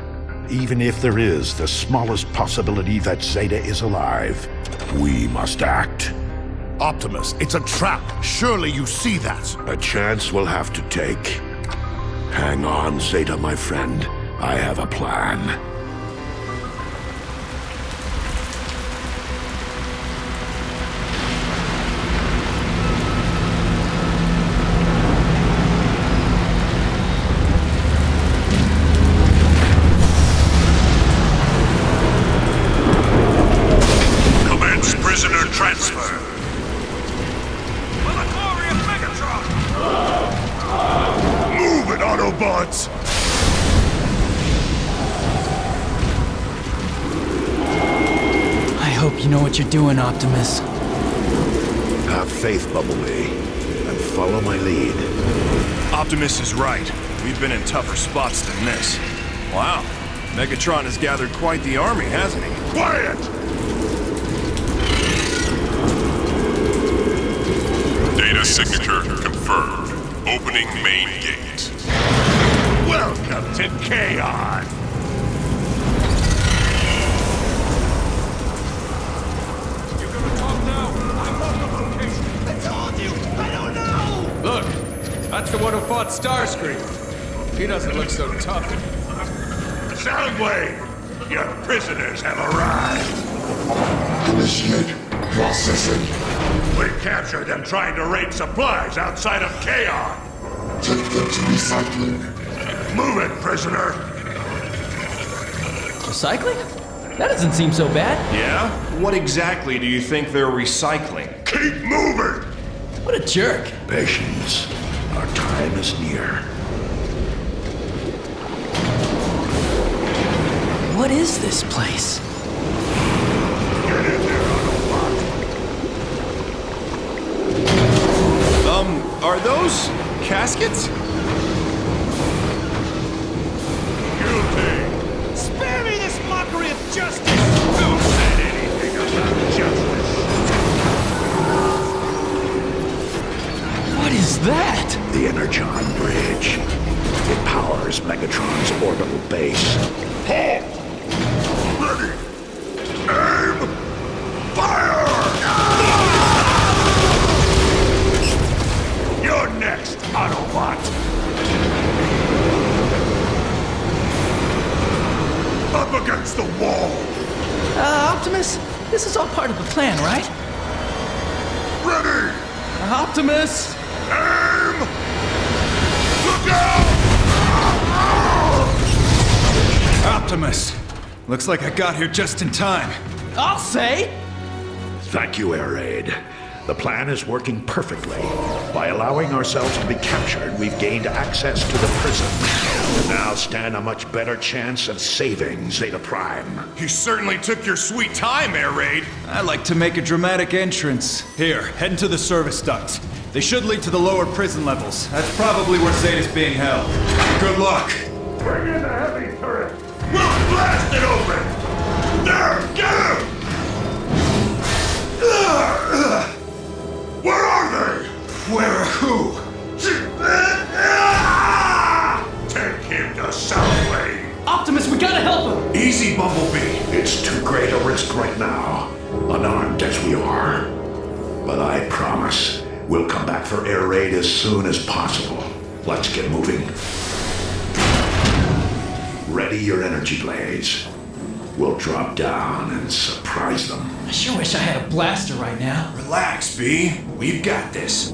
Even if there is the smallest possibility that Zeta is alive, we must act. Optimus, it's a trap. Surely you see that. A chance we'll have to take. Hang on, Zeta, my friend. I have a plan. Prisoner transfer. For the glory of Megatron! Move it, Autobots! I hope you know what you're doing, Optimus. Have faith, Bumblebee, and follow my lead. Optimus is right. We've been in tougher spots than this. Wow. Megatron has gathered quite the army, hasn't he? Quiet! Data signature confirmed. Opening main gate. Welcome to Chaos! You gonna talk now? I want the location. I told you! I don't know! Look, that's the one who fought Starscream. He doesn't look so tough. Soundwave! Your prisoners have arrived. Initiate processing. We captured them trying to raid supplies outside of Chaos. Take them to recycling. Move it, prisoner! Recycling? That doesn't seem so bad. Yeah? What exactly do you think they're recycling? Keep moving! What a jerk. Patience. Our time is near. What is this place? Get in there, Autobot! Are those caskets? Guilty! Spare me this mockery of justice! Don't say anything about justice! What is that? The Energon Bridge. It powers Megatron's orbital base. Halt! Ready! Aim! Fire! You're next, Autobot! Up against the wall! Optimus, this is all part of the plan, right? Ready! Optimus! Aim! Look out! Optimus! Looks like I got here just in time. I'll say! Thank you, Air Raid. The plan is working perfectly. By allowing ourselves to be captured, we've gained access to the prison. And now stand a much better chance of saving Zeta Prime. You certainly took your sweet time, Air Raid. I like to make a dramatic entrance. Here, head into the service ducts. They should lead to the lower prison levels. That's probably where Zeta's being held. Good luck. Bring in the heavy turret! We'll blast it open! There, get him! Where are they? Where who? Take him to Soundwave! Optimus, we gotta help him! Easy, Bumblebee! It's too great a risk right now, unarmed as we are. But I promise, we'll come back for Air Raid as soon as possible. Let's get moving. Ready your energy blades. We'll drop down and surprise them. I sure wish I had a blaster right now. Relax, B. We've got this.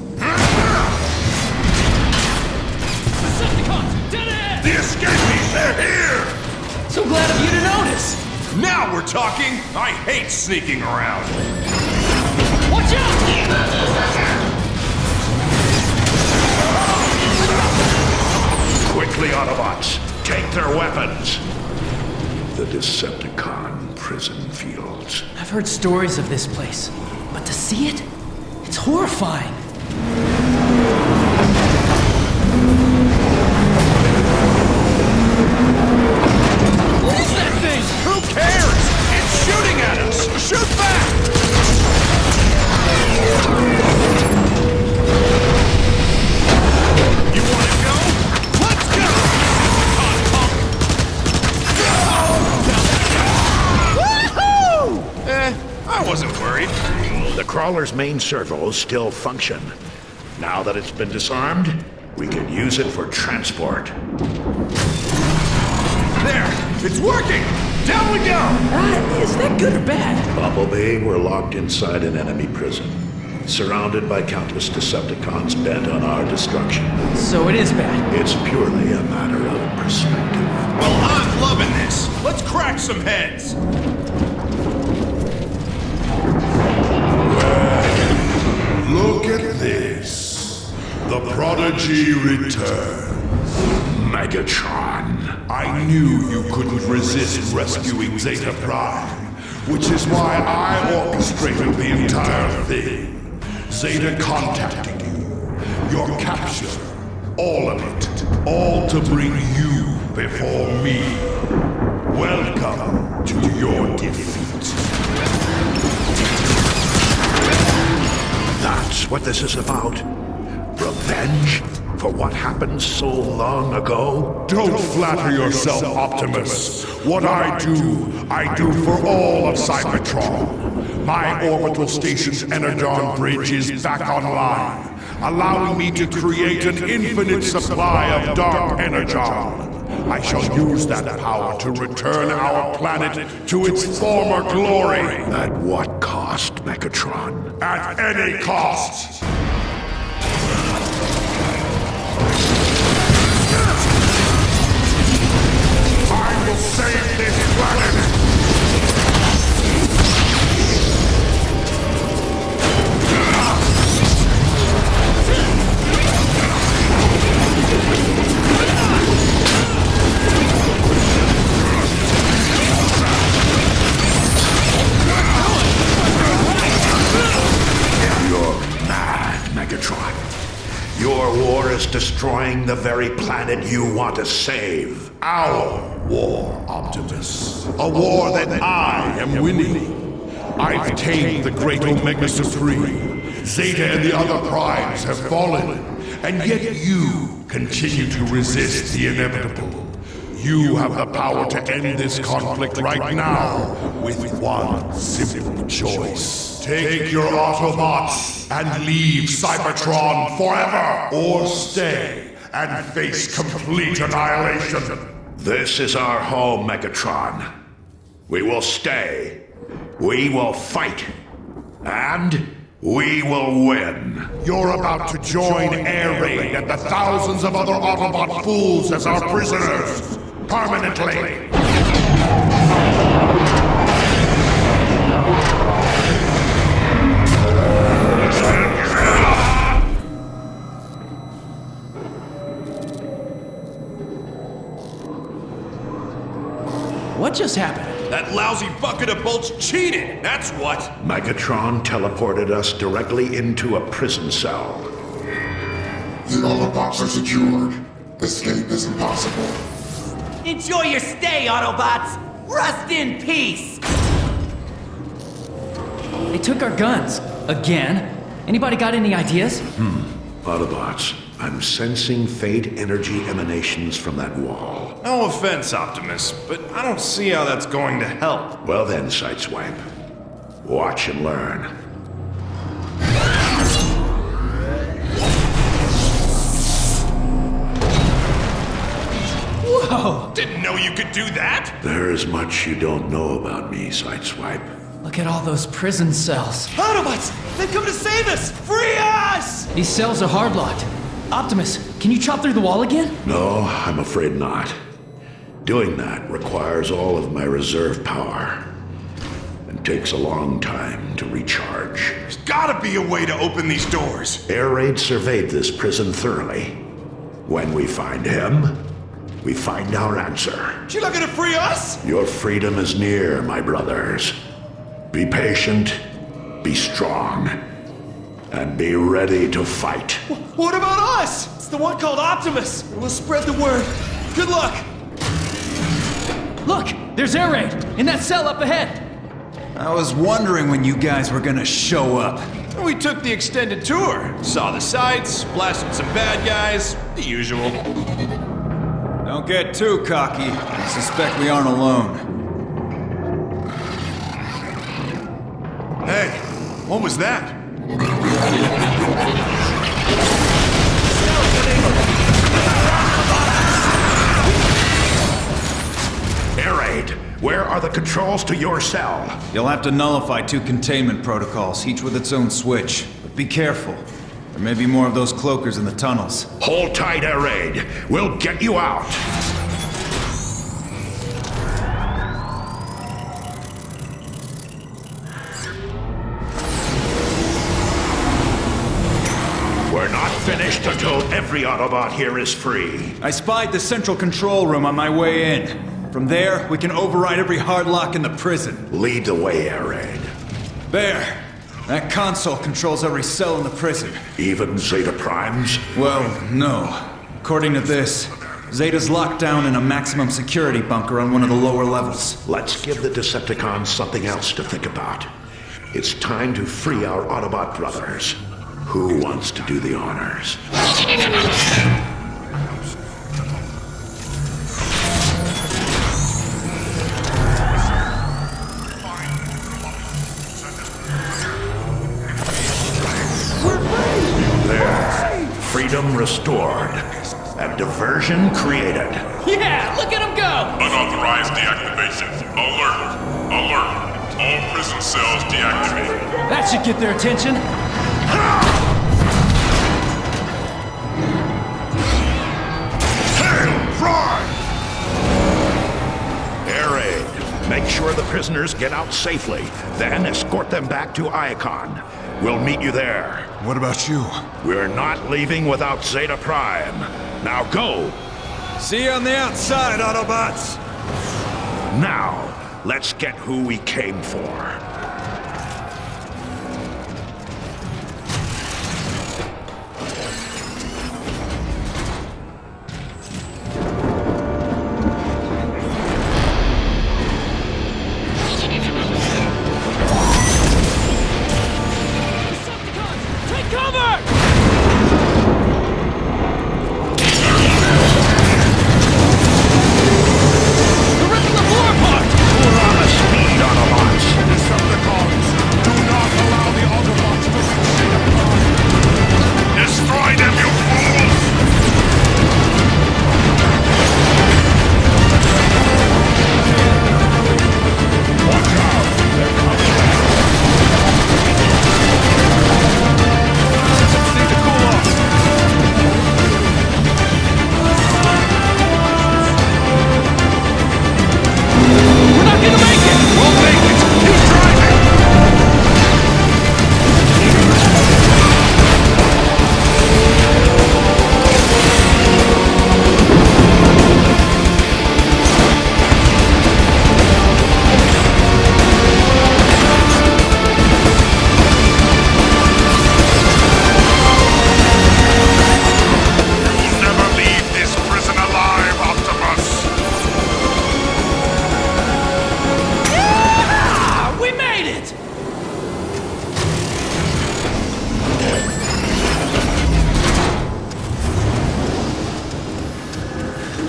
Decepticons, dead ahead! The escapees, they're here! So glad of you to notice! Now we're talking! I hate sneaking around. Watch out! Quickly, Autobots, take their weapons. The Decepticon prison fields. I've heard stories of this place, but to see it, it's horrifying. What is that thing? Who cares? It's shooting at us! Shoot back! You wanna go? Let's go! The crawler's main servos still function. Now that it's been disarmed, we can use it for transport. There! It's working! Down we go! Is that good or bad? Bumblebee, we're locked inside an enemy prison, surrounded by countless Decepticons bent on our destruction. So it is bad. It's purely a matter of perspective. Well, I'm loving this! Let's crack some heads! Look at this. The Prodigy returns. Megatron. I knew you couldn't resist rescuing Zeta Prime, which is why I orchestrated the entire thing. Zeta contacting you, your capture, all of it, all to bring you before me. Welcome to your defeat. That's what this is about? Revenge? For what happened so long ago? Don't flatter yourself, Optimus. What I do for all of Cybertron. My orbital station's Energon bridge is back online, allowing me to create an infinite supply of dark Energon. I shall use that power to return our planet to its former glory. At what cost, Megatron? At any cost. I will save this planet! You're mad, Megatron. Your war is destroying the very planet you want to save. Our war, Optimus. A war that I am winning. I've tamed the great Omega Supreme. Zeta and the other primes have fallen, and yet you continue to resist the inevitable. You have the power to end this conflict right now with one simple choice. Take your Autobots and leave Cybertron forever, or stay and face complete annihilation. This is our home, Megatron. We will stay. We will fight. And we will win. You're about to join Air Raid and the thousands of other Autobot fools as our prisoners. Permanently. What just happened? That lousy bucket of bolts cheated, that's what! Megatron teleported us directly into a prison cell. The Autobots are secured. Escape is impossible. Enjoy your stay, Autobots! Rest in peace! They took our guns. Again? Anybody got any ideas? Autobots, I'm sensing fate energy emanations from that wall. No offense, Optimus, but I don't see how that's going to help. Well then, Sideswipe. Watch and learn. Whoa! Didn't know you could do that! There is much you don't know about me, Sideswipe. Look at all those prison cells. Autobots! They've come to save us! Free us! These cells are hard-locked. Optimus, can you chop through the wall again? No, I'm afraid not. Doing that requires all of my reserve power. And takes a long time to recharge. There's gotta be a way to open these doors! Air Raid surveyed this prison thoroughly. When we find him, we find our answer. You're not gonna free us? Your freedom is near, my brothers. Be patient, be strong, and be ready to fight. What about us? It's the one called Optimus! We'll spread the word. Good luck! Look! There's Air Raid! In that cell up ahead! I was wondering when you guys were gonna show up. We took the extended tour. Saw the sights, blasted some bad guys, the usual. Don't get too cocky. I suspect we aren't alone. Hey, What was that? Air Raid, where are the controls to your cell? You'll have to nullify 2 containment protocols, each with its own switch. But be careful. There may be more of those cloakers in the tunnels. Hold tight, Air Raid. We'll get you out. We're not finished until every Autobot here is free. I spied the central control room on my way in. From there, we can override every hard lock in the prison. Lead the way, Air Raid. There! That console controls every cell in the prison. Even Zeta Primes? Well, no. According to this, Zeta's locked down in a maximum security bunker on one of the lower levels. Let's give the Decepticons something else to think about. It's time to free our Autobot brothers. Who wants to do the honors? Freedom restored. And diversion created. Yeah, look at him go! Unauthorized deactivation. Alert! Alert! All prison cells deactivated. That should get their attention. Hail, fry! Air Raid, make sure the prisoners get out safely, then escort them back to Icon. We'll meet you there. What about you? We're not leaving without Zeta Prime. Now go! See you on the outside, Autobots! Now, let's get who we came for.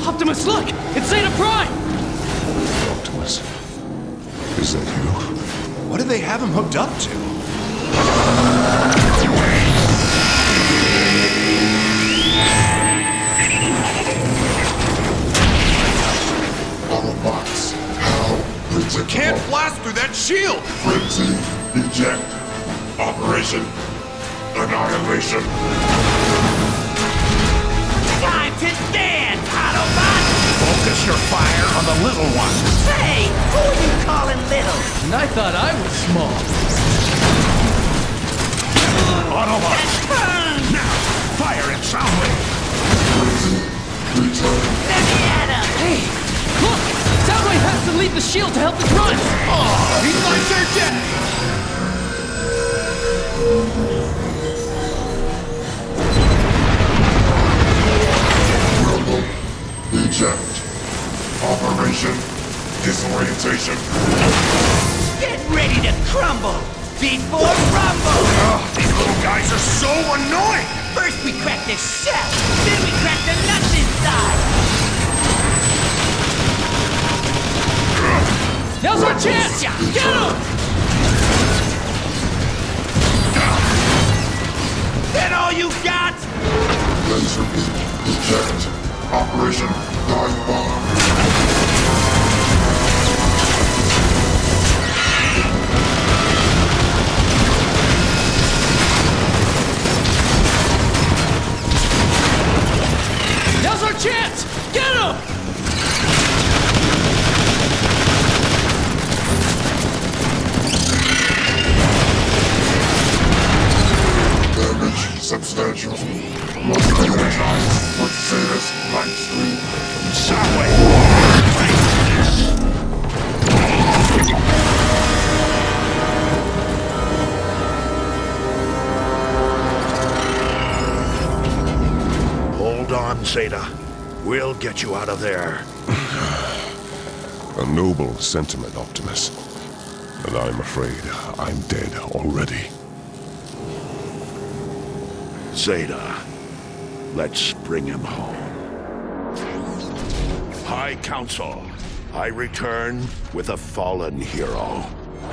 Optimus, look! It's Zeta Prime! Optimus. Is that you? What do they have him hooked up to? Autobots, how predictable. Can't blast through that shield! Frenzy, eject, operation, annihilation. Time to dance, Autobot! Focus your fire on the little one. Hey, who are you calling little? And I thought I was small. Autobots! Now, fire it soundly! Let me at him! Hey, look! Soundwave has to leave the shield to help it run! Oh, he's like their dead! Eject. Operation Disorientation. Get ready to crumble before rumble! These little guys are so annoying! First we crack the shell, then we crack the nuts inside! Now's our chance! Get him! laser beam. Eject. Operation Dive Bomb. Now's our chance! Get him! Damage substantial. Must energize with Zeta's light stream. Hold on, Zeta. We'll get you out of there. A noble sentiment, Optimus. And I'm afraid I'm dead already. Zeta, let's bring him home. High Council, I return with a fallen hero.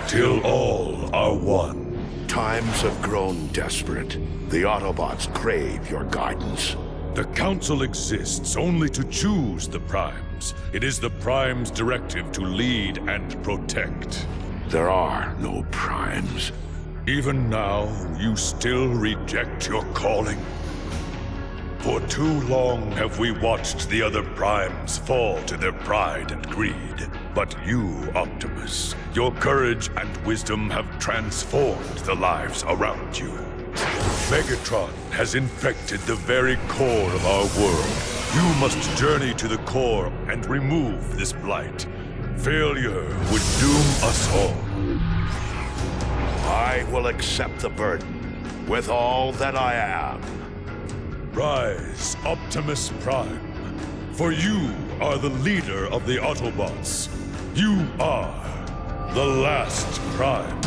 Till all are one. Times have grown desperate. The Autobots crave your guidance. The Council exists only to choose the Primes. It is the Primes' directive to lead and protect. There are no Primes. Even now, you still reject your calling? For too long have we watched the other Primes fall to their pride and greed. But you, Optimus, your courage and wisdom have transformed the lives around you. Megatron has infected the very core of our world. You must journey to the core and remove this blight. Failure would doom us all. I will accept the burden with all that I am. Rise, Optimus Prime. For you are the leader of the Autobots. You are the last Prime.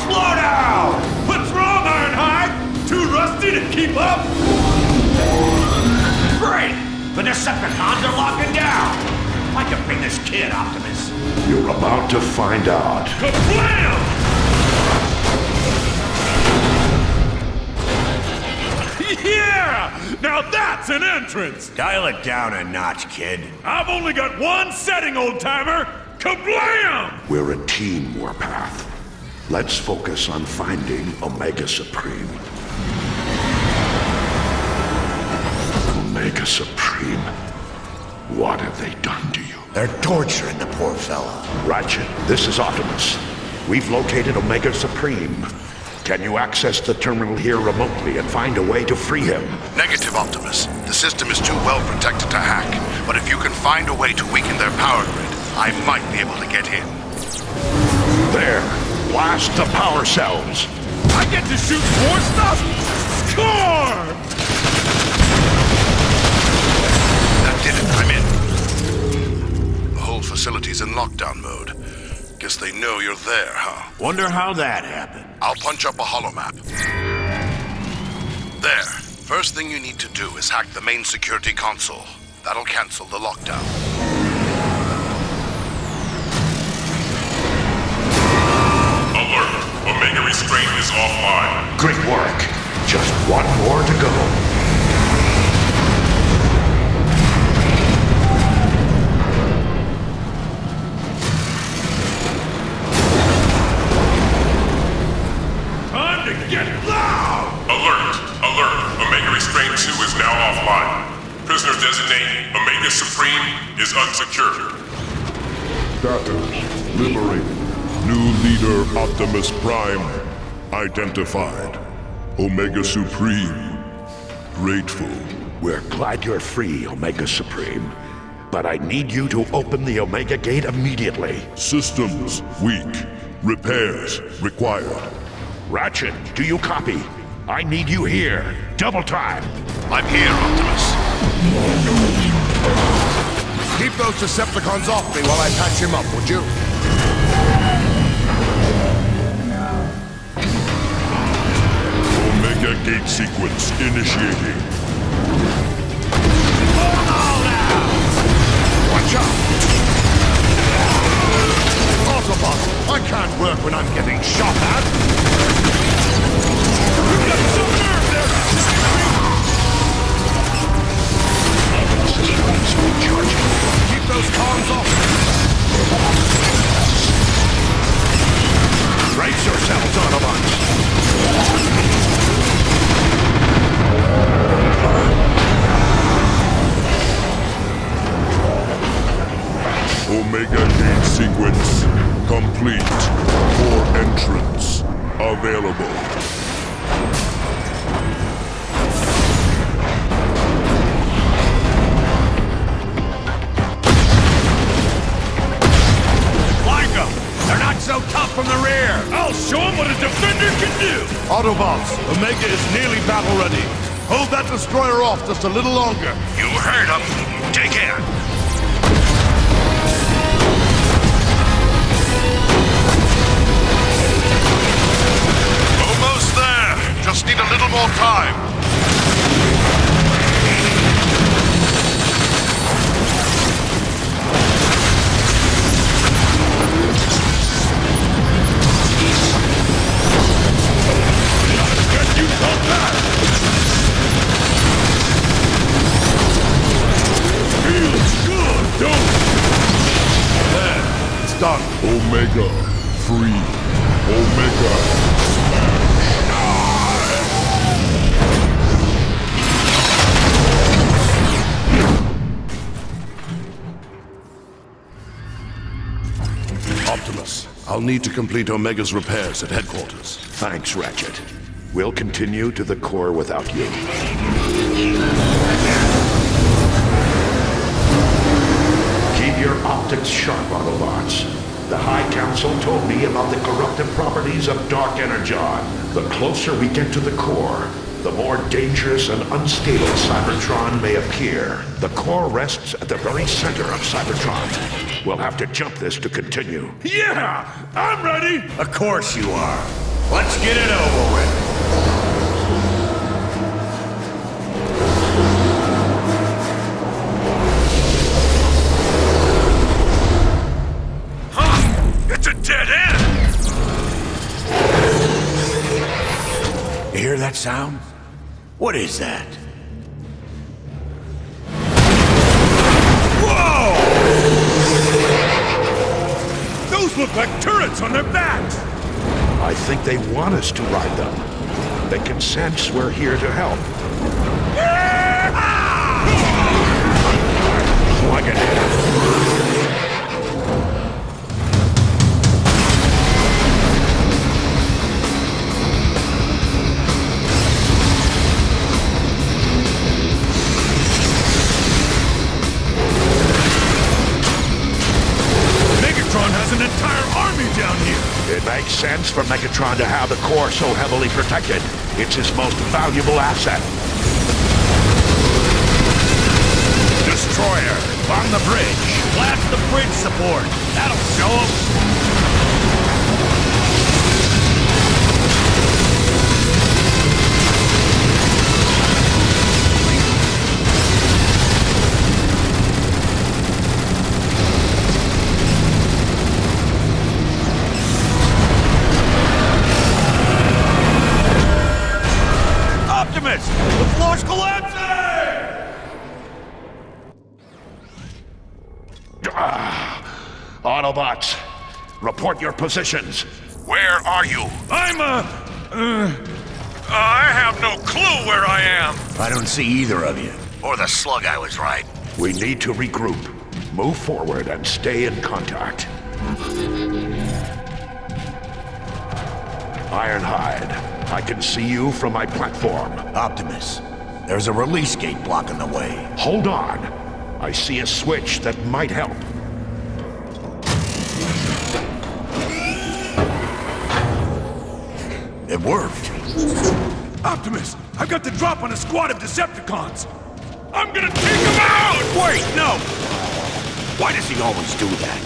Slow down! What's wrong, Ironhide? Too rusty to keep up? Great! The Decepticons are locking down! I can bring this kid, Optimus. You're about to find out. Kablam! Yeah! Now that's an entrance! Dial it down a notch, kid. I've only got one setting, old-timer! Kablam! We're a team, Warpath. Let's focus on finding Omega Supreme. Omega Supreme. What have they done to you? They're torturing the poor fella. Ratchet, this is Optimus. We've located Omega Supreme. Can you access the terminal here remotely and find a way to free him? Negative, Optimus. The system is too well protected to hack. But if you can find a way to weaken their power grid, I might be able to get in. There. Blast the power cells. I get to shoot more stuff? Score! That did it. I'm in. The whole facility's in lockdown mode. Guess they know you're there, huh? Wonder how that happened. I'll punch up a holomap. There. First thing you need to do is hack the main security console. That'll cancel the lockdown. Alert! Omega Restraint is offline. Great work. Just one more to go. Time to get loud! Alert! Alert! Omega Restraint 2 is now offline. Prisoner designate Omega Supreme is unsecured. Status liberated. New leader Optimus Prime identified. Omega Supreme grateful. We're glad you're free, Omega Supreme. But I need you to open the Omega Gate immediately. Systems weak. Repairs required. Ratchet, do you copy? I need you here. Double time. I'm here, Optimus. Keep those Decepticons off me while I patch him up, would you? Omega Gate sequence initiating. Hold on now! I can't work when I'm getting shot at! You've got some nerve there, keep those comms off! Brace yourselves, Autobots! Omega gate sequence complete. Core entrance available. Flank them! They're not so tough from the rear! I'll show them what a defender can do! Autobots, Omega is nearly battle ready. Hold that destroyer off just a little longer. You heard him. Take care. Almost there. Just need a little more time. Get you come back! Feels good, don't it? There, it's done. Omega free. Omega Optimus, I'll need to complete Omega's repairs at headquarters. Thanks, Ratchet. We'll continue to the core without you. Keep your optics sharp, Autobots. The High Council told me about the corruptive properties of Dark Energon. The closer we get to the core, the more dangerous and unstable Cybertron may appear. The core rests at the very center of Cybertron. We'll have to jump this to continue. Yeah! I'm ready! Of course you are. Let's get it over with. It's a dead end! You hear that sound? What is that? Whoa! Those look like turrets on their backs! I think they want us to ride them. They can sense we're here to help. Plug it in. Megatron has an entire army down here! It makes sense for Megatron to have the core so heavily protected. It's his most valuable asset. Destroyer, on the bridge. Blast the bridge support. That'll show them. Optimus! The floor's collapsing! Autobots, report your positions. Where are you? I have no clue where I am. I don't see either of you. Or the slug I was right. We need to regroup. Move forward and stay in contact. Ironhide, I can see you from my platform. Optimus, there's a release gate blocking the way. Hold on. I see a switch that might help. It worked. Optimus, I've got the drop on a squad of Decepticons. I'm gonna take them out! Wait, no! Why does he always do that?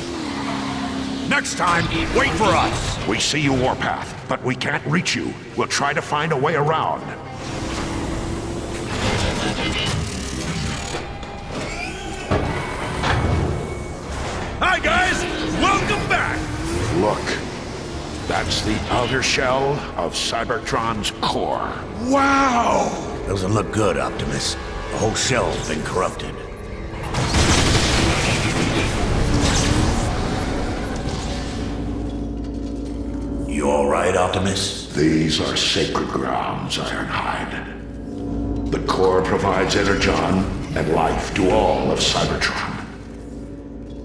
Next time, wait for us. We see you, Warpath, but we can't reach you. We'll try to find a way around. Hi, guys! Welcome back! Look, outer shell of Cybertron's core. Wow! Doesn't look good, Optimus. The whole shell's been corrupted. You all right, Optimus? These are sacred grounds, Ironhide. The core provides energon and life to all of Cybertron.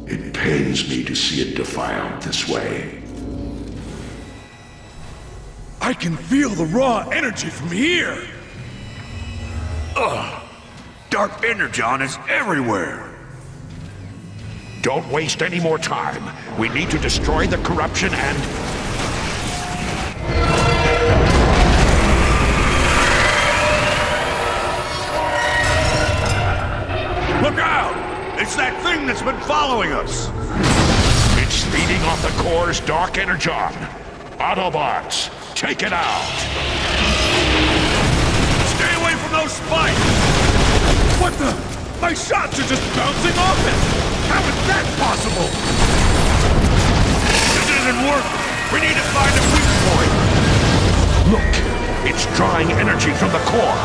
It pains me to see it defiled this way. I can feel the raw energy from here! Ugh! Dark energon is everywhere! Don't waste any more time. We need to destroy the corruption and... Look out! It's that thing that's been following us! It's feeding off the core's dark energon. Autobots, take it out! Stay away from those spikes! What the? My shots are just bouncing off it! How is that possible? This isn't working! We need to find a weak point! Look, it's drawing energy from the core.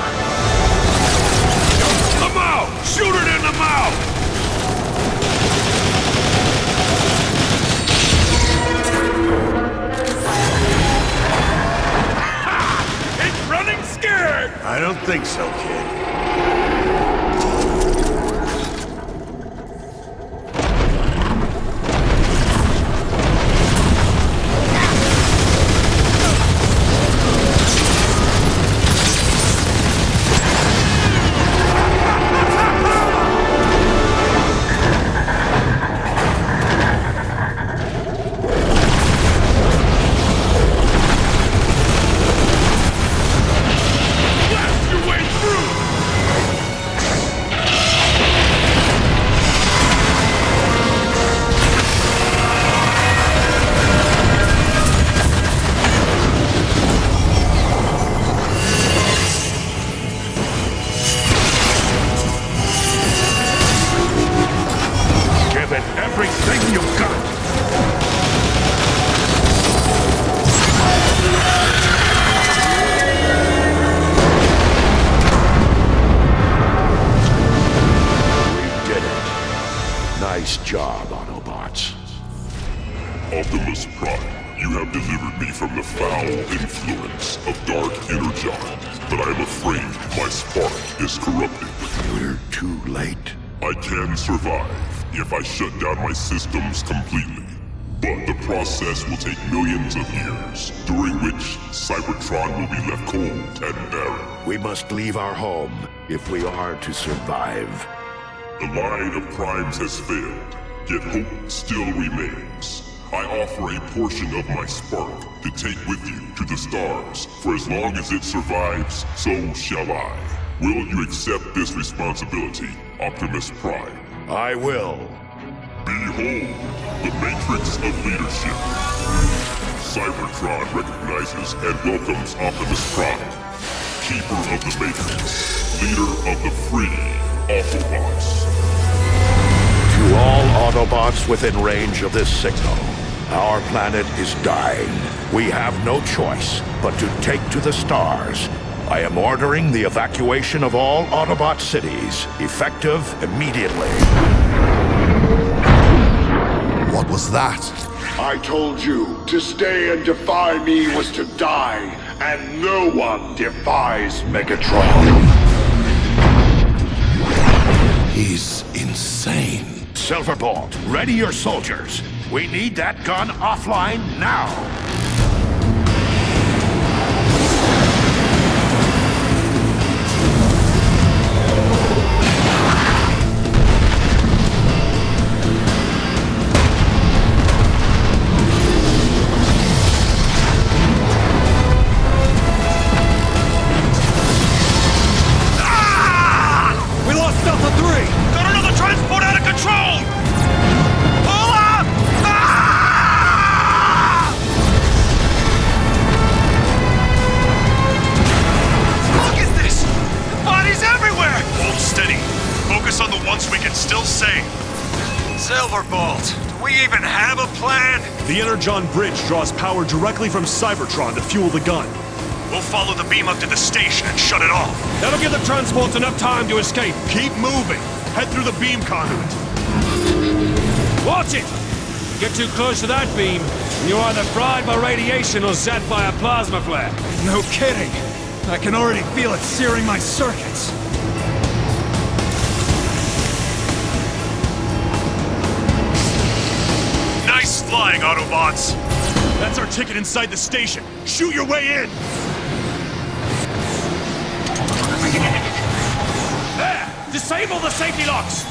The mouth! Shoot it in the mouth! Ha! It's running scared! I don't think so, kid. Everything you've got! We did it. Nice job, Autobots. Optimus Prime, you have delivered me from the foul influence of Dark Energon, but I am afraid my spark is corrupted. You're too late. I can survive if I shut down my systems completely, but the process will take millions of years, during which Cybertron will be left cold and barren. We must leave our home if we are to survive. The line of crimes has failed, yet hope still remains. I offer a portion of my spark to take with you to the stars. For as long as it survives, so shall I. Will you accept this responsibility, Optimus Prime? I will. Behold, the Matrix of Leadership. Cybertron recognizes and welcomes Optimus Prime, Keeper of the Matrix, leader of the free Autobots. To all Autobots within range of this signal, our planet is dying. We have no choice but to take to the stars. I am ordering the evacuation of all Autobot cities, effective immediately. What was that? I told you, to stay and defy me was to die, and no one defies Megatron. He's insane. Silverbolt, ready your soldiers. We need that gun offline now. we even have a plan? The Energon Bridge draws power directly from Cybertron to fuel the gun. We'll follow the beam up to the station and shut it off. That'll give the transports enough time to escape. Keep moving. Head through the beam conduit. Watch it! Get too close to that beam, and you're either fried by radiation or zapped by a plasma flare. No kidding. I can already feel it searing my circuits. Nice flying, Autobots. That's our ticket inside the station. Shoot your way in! There! Disable the safety locks!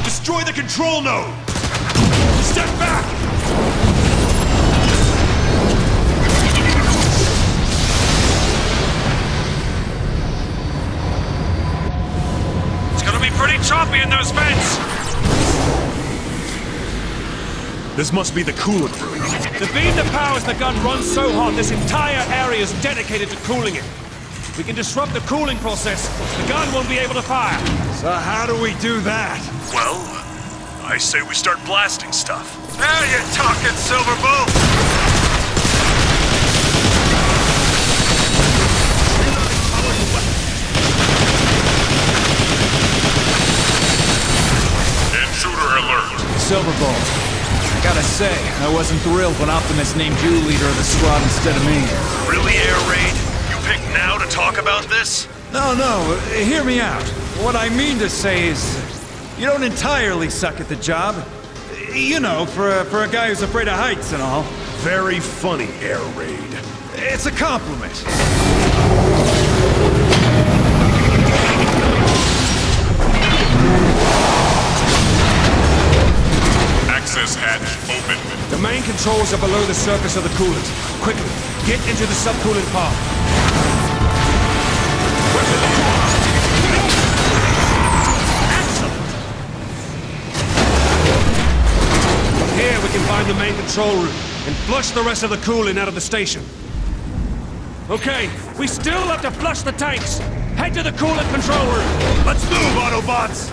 Destroy the control node! Step back! It's gonna be pretty choppy in those vents! This must be the coolant room. The beam that powers the gun runs so hot, this entire area is dedicated to cooling it. We can disrupt the cooling process. The gun won't be able to fire. So how do we do that? Well, I say we start blasting stuff. Now you're talking, Silverbolt! Intruder alert! Silverbolt. I gotta say, I wasn't thrilled when Optimus named you leader of the squad instead of me. Really, Air Raid? You pick now to talk about this? No, hear me out. What I mean to say is, you don't entirely suck at the job. You know, for a guy who's afraid of heights and all. Very funny, Air Raid. It's a compliment. Access hatch open. The main controls are below the surface of the coolant. Quickly, get into the subcoolant pod. Here we can find the main control room and flush the rest of the coolant out of the station. Okay, we still have to flush the tanks. Head to the coolant control room. Let's move, Autobots!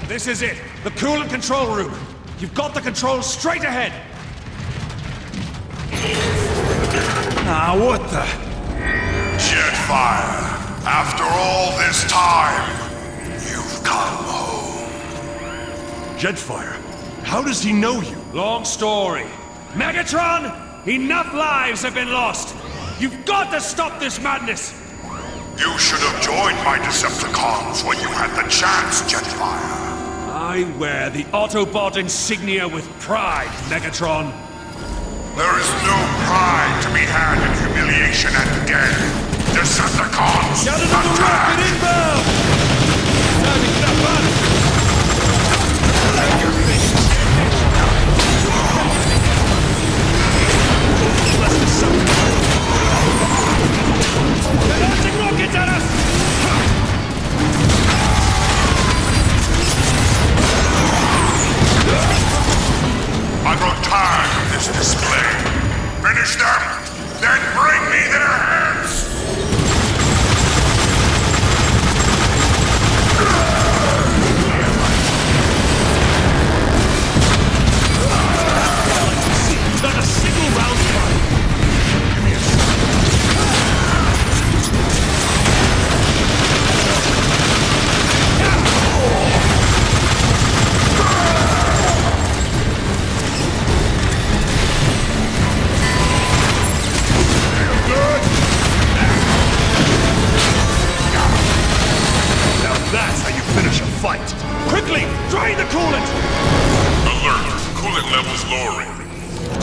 This is it, the coolant control room. You've got the controls straight ahead. Ah, what the? Jetfire, after all this time, you've come home. Jetfire? How does he know you? Long story. Megatron, enough lives have been lost. You've got to stop this madness. You should have joined my Decepticons when you had the chance, Jetfire. I wear the Autobot insignia with pride, Megatron. There is no pride to be had in humiliation and death. Decepticons, Shout it on the rocket inbound! Timing that button! They're launching rockets at us! I grow tired of this display. Finish them, then bring me their heads! Not a single round fight! Give me a shot. That's how you finish a fight. Quickly, drain the coolant! Alert! Coolant levels lowering.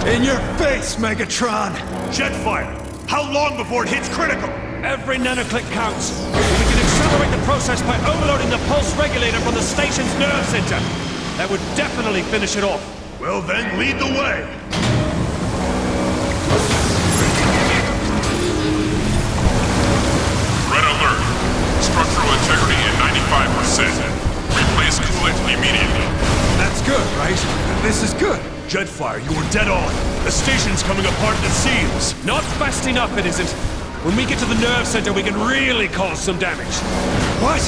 In your face, Megatron! Jetfire, how long before it hits critical? Every nanoclick counts. We can accelerate the process by overloading the pulse regulator from the station's nerve center. That would definitely finish it off. Well then, lead the way. Red alert. Structural integrity at 95%. Replace coolant immediately. That's good. good, right? This is good. Jetfire, you were dead on. The station's coming apart at the seams. Not fast enough, it isn't. When we get to the nerve center, we can really cause some damage. What?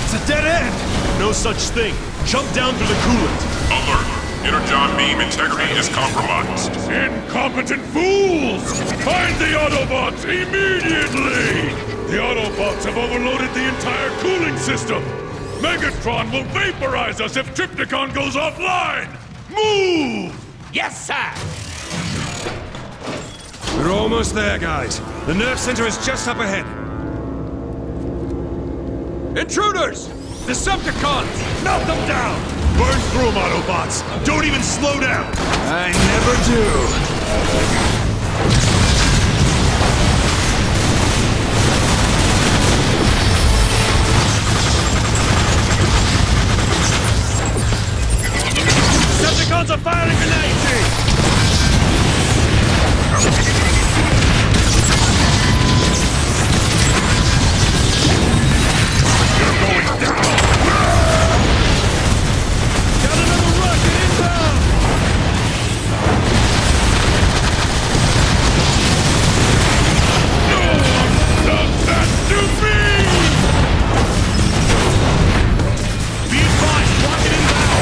It's a dead end! No such thing. Jump down through the coolant. Alert! Energon beam integrity is compromised. Incompetent fools! Find the Autobots immediately! The Autobots have overloaded the entire cooling system! Megatron will vaporize us if Trypticon goes offline! Move! Yes, sir! We're almost there, guys. The nerve center is just up ahead. Intruders! Decepticons! Melt them down! Burn through them, Autobots! Don't even slow down! I never do. Decepticons are firing grenades! You're going down! Got another rocket inbound! No! Not that to me! Be advised, rocket inbound!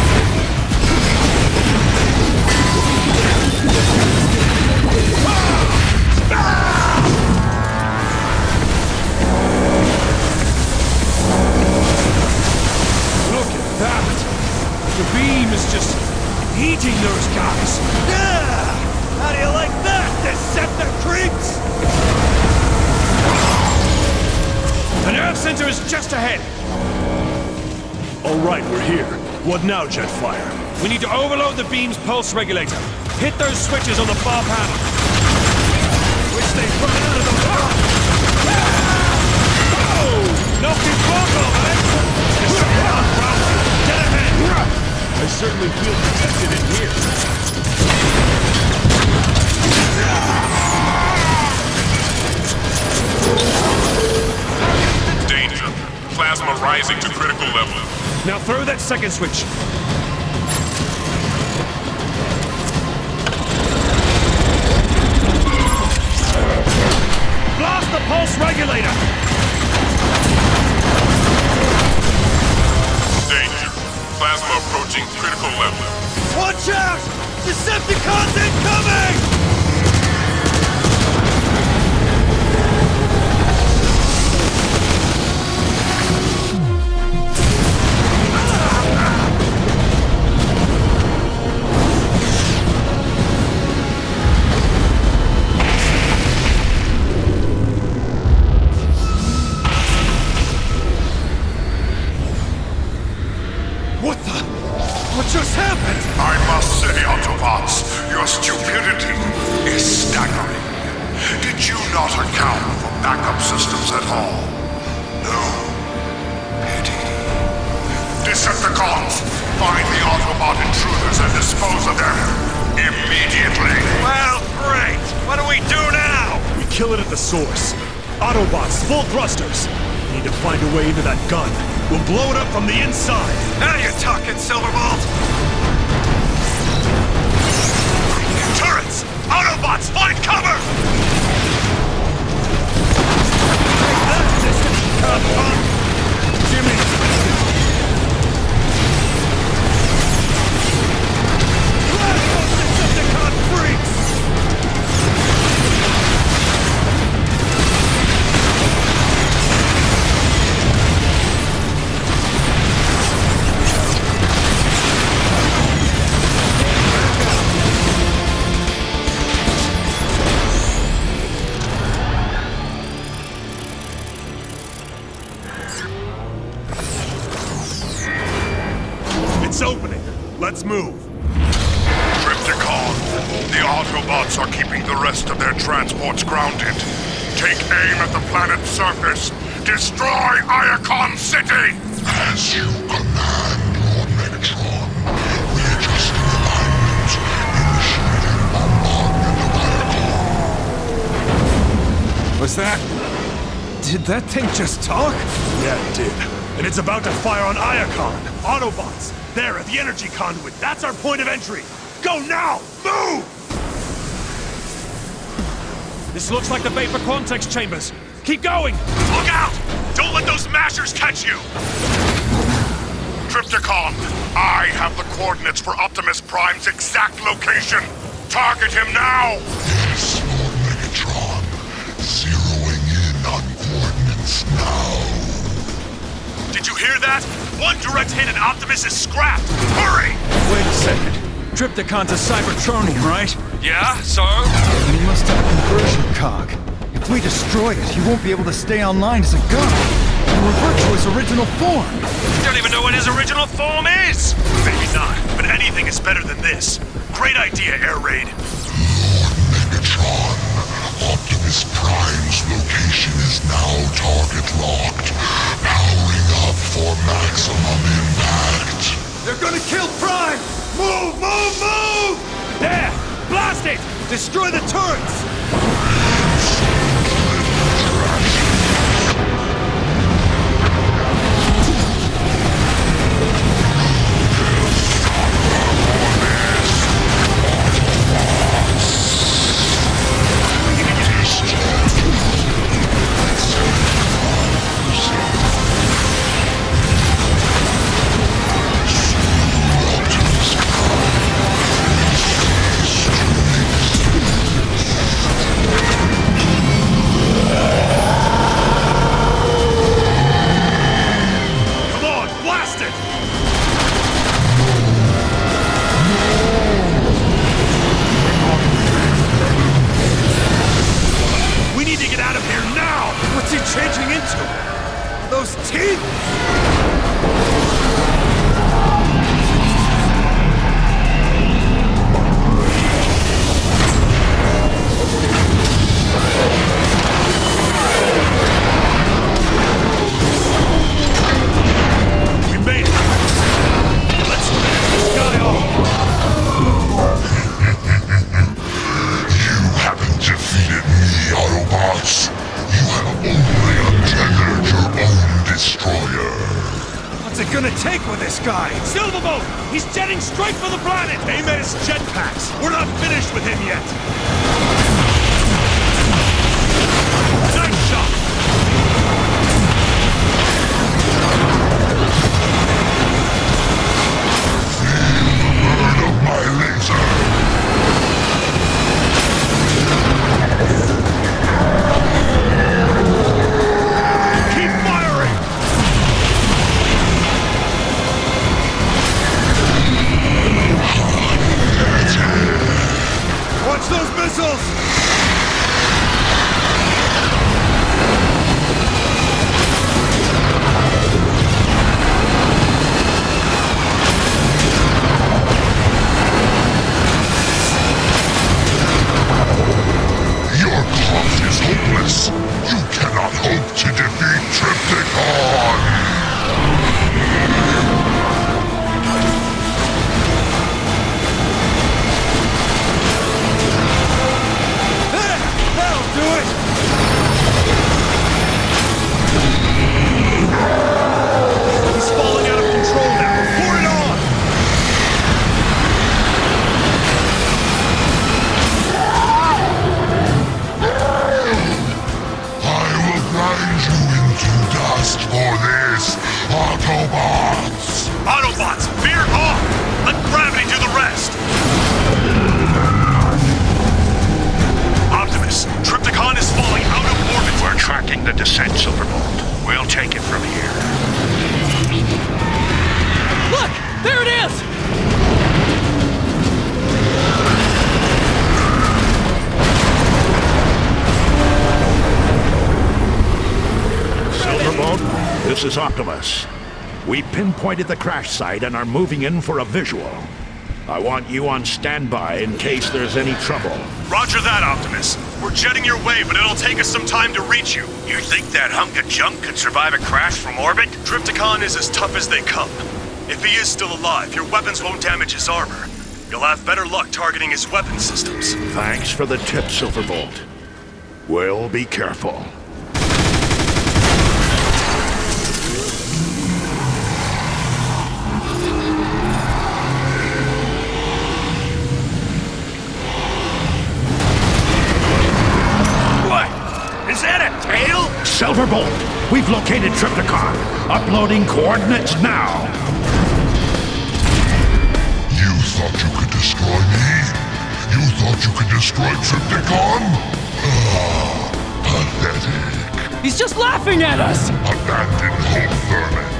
Look at that! The beam is just eating those guys! Yeah! How do you like that, Decepticreeps? The nerve center is just ahead! All right, we're here. What now, Jetfire? We need to overload the beam's pulse regulator. Hit those switches on the far panel. Wish they'd run out of the box! Oh! Knock his block off, eh? Get ahead! I certainly feel protected in here. Danger. Plasma rising to critical level. Now throw that second switch. Blast the pulse regulator! Danger. Plasma approaching critical level. Watch out! Decepticons incoming! What just happened? I must say, Autobots, your stupidity is staggering. Did you not account for backup systems at all? No? Pity. Decepticons, find the Autobot intruders and dispose of them immediately. Well, great! What do we do now? We kill it at the source. Autobots, full thrusters. We need to find a way into that gun. We'll blow it up from the inside. Now you're talking, Silverbolt! Turrets! Autobots, find cover! Take that, Decepticon punk! Jimmy! Blast those Decepticon freaks! It's opening. Let's move. Trypticon, the Autobots are keeping the rest of their transports grounded. Take aim at the planet's surface. Destroy Iacon City! As you command, Lord Megatron. Readjusting alignment. Initiating bombardment of Iacon. What's that? Did that thing just talk? Yeah, it did. And it's about to fire on Iacon. Autobots, There, at the energy conduit. That's our point of entry. Go now! Move! This looks like the Vapor Quantex chambers. Keep going! Look out! Don't let those mashers catch you! Trypticon, I have the coordinates for Optimus Prime's exact location. Target him now! Yes, Lord Megatron. Zeroing in on coordinates now. Did you hear that? One direct hit and Optimus is scrapped! Hurry! Wait a second. Trypticon's a Cybertronian, right? Yeah, so? And he must have a conversion cog. If we destroy it, he won't be able to stay online as a gun. He'll revert to his original form. You don't even know what his original form is! Maybe not, but anything is better than this. Great idea, Air Raid. Lord Megatron, Optimus Prime's location is now target locked. Powering up for maximum impact. They're gonna kill Prime! Move, move, move! There! Blast it! Destroy the turrets! He's jetting straight for the planet! Aim at his jetpacks! We're not finished with him yet! Nice shot! Feel the burn of my laser! Watch those missiles! Your cause is hopeless. You cannot hope to defeat Trypticon! Autobots, veer off! Let gravity do the rest! Optimus, Trypticon is falling out of orbit. We're tracking the descent, Silverbolt. We'll take it from here. Look! There it is! Silverbolt, this is Optimus. We pinpointed the crash site and are moving in for a visual. I want you on standby in case there's any trouble. Roger that, Optimus. We're jetting your way, but it'll take us some time to reach you. You think that hunk of junk could survive a crash from orbit? Trypticon is as tough as they come. If he is still alive, your weapons won't damage his armor. You'll have better luck targeting his weapon systems. Thanks for the tip, Silverbolt. We'll be careful. Silverbolt! We've located Trypticon. Uploading coordinates now. You thought you could destroy me? You thought you could destroy Trypticon? Ah, pathetic. He's just laughing at us! Abandon hope, vermin.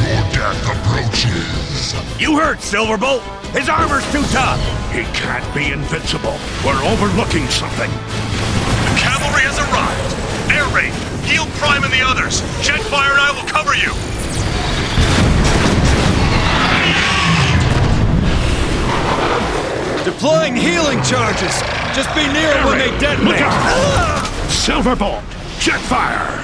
Your death approaches. You heard Silverbolt! His armor's too tough! He can't be invincible. We're overlooking something. The cavalry has arrived. Air raid. Heal Prime and the others. Jetfire and I will cover you. Deploying healing charges! Just be near it when they detonate! Look out! Silverbolt! Jetfire!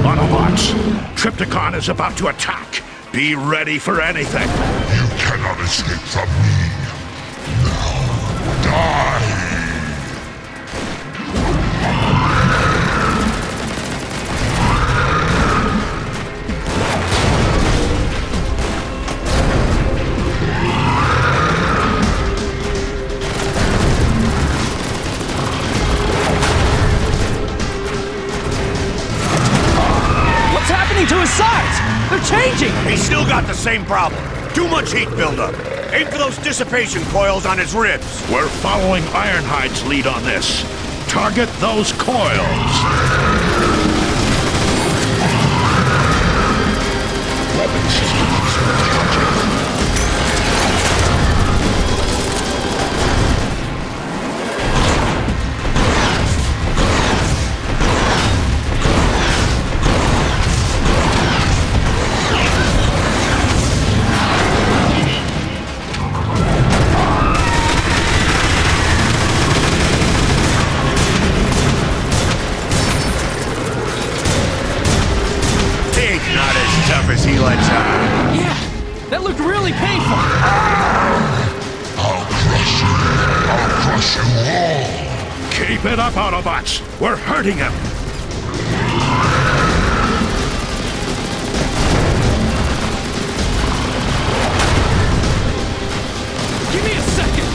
Autobots, Trypticon is about to attack. Be ready for anything. You cannot escape from me. Now, die! What's happening to his sides? They're changing! He's still got the same problem. Too much heat buildup. Aim for those dissipation coils on his ribs. We're following Ironhide's lead on this. Target those coils. Weapon systems charging. As he lets out. Yeah, that looked really painful. I'll crush you all. Keep it up, Autobots. We're hurting him. Give me a second.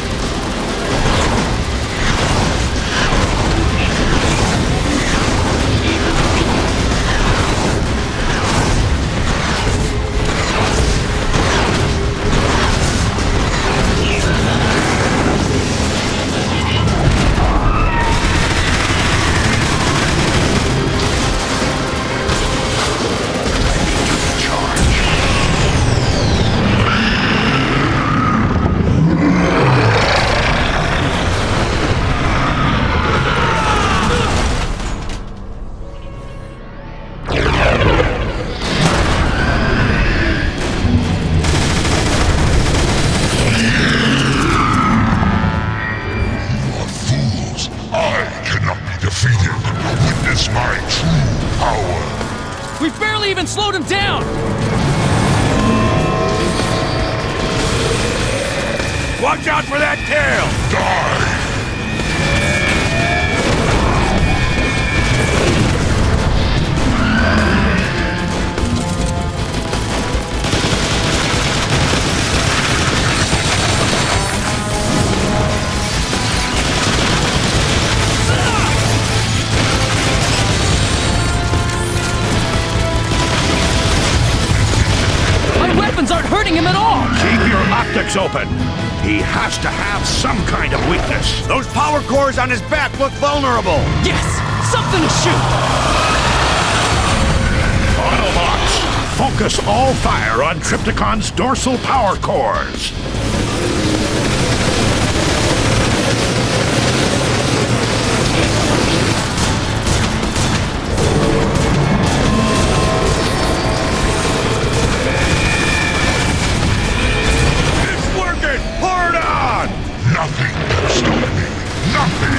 We've barely even slowed him down! Watch out for that tail! Die! Weapons aren't hurting him at all! Keep your optics open. He has to have some kind of weakness. Those power cores on his back look vulnerable. Yes! Something to shoot! Autobots, focus all fire on Trypticon's dorsal power cores. Nothing can stop me. Nothing!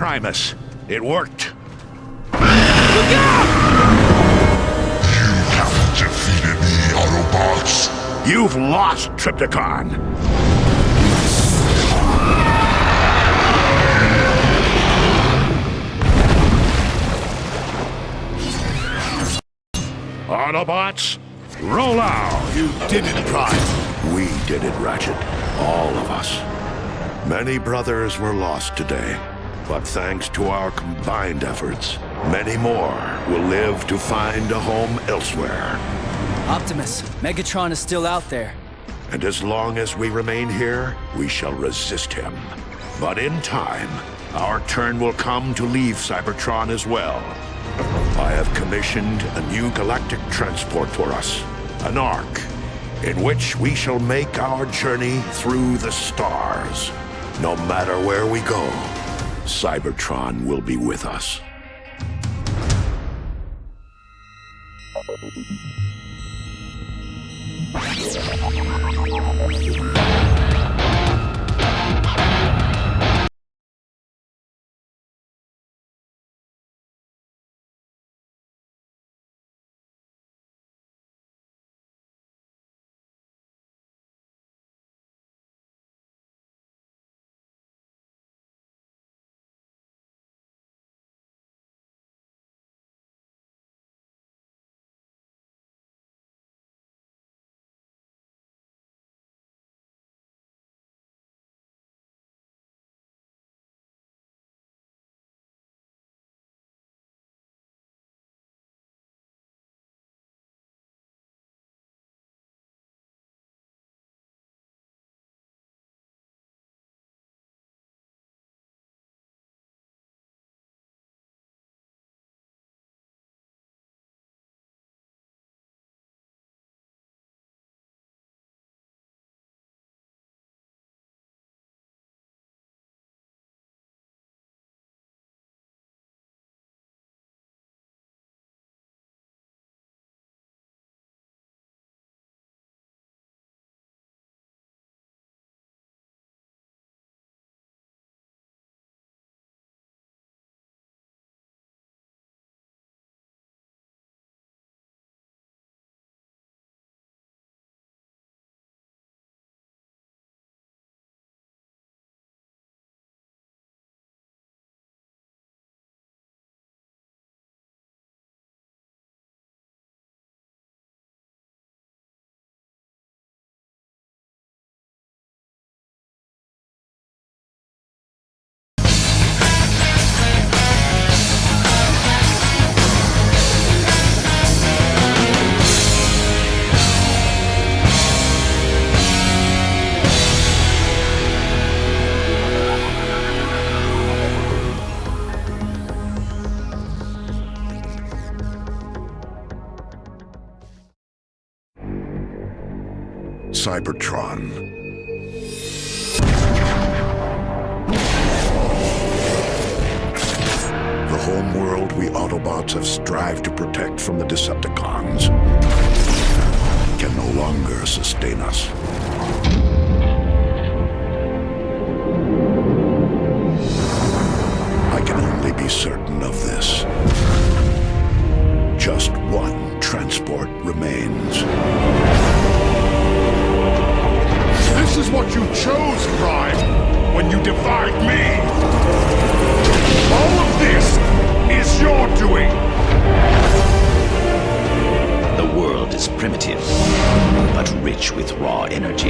Primus. It worked. Defeated me, Autobots. You've lost, Trypticon. Autobots, roll out. You did it, Prime. We did it, Ratchet. All of us. Many brothers were lost today, but thanks to our combined efforts, many more will live to find a home elsewhere. Optimus, Megatron is still out there. And as long as we remain here, we shall resist him. But in time, our turn will come to leave Cybertron as well. I have commissioned a new galactic transport for us, an Ark, in which we shall make our journey through the stars. No matter where we go, Cybertron will be with us. Cybertron. The home world we Autobots have strived to protect from the Decepticons can no longer sustain us. I can only be certain of this. Just one transport remains. This is what you chose, Prime, when you defied me! All of this is your doing! The world is primitive, but rich with raw energy.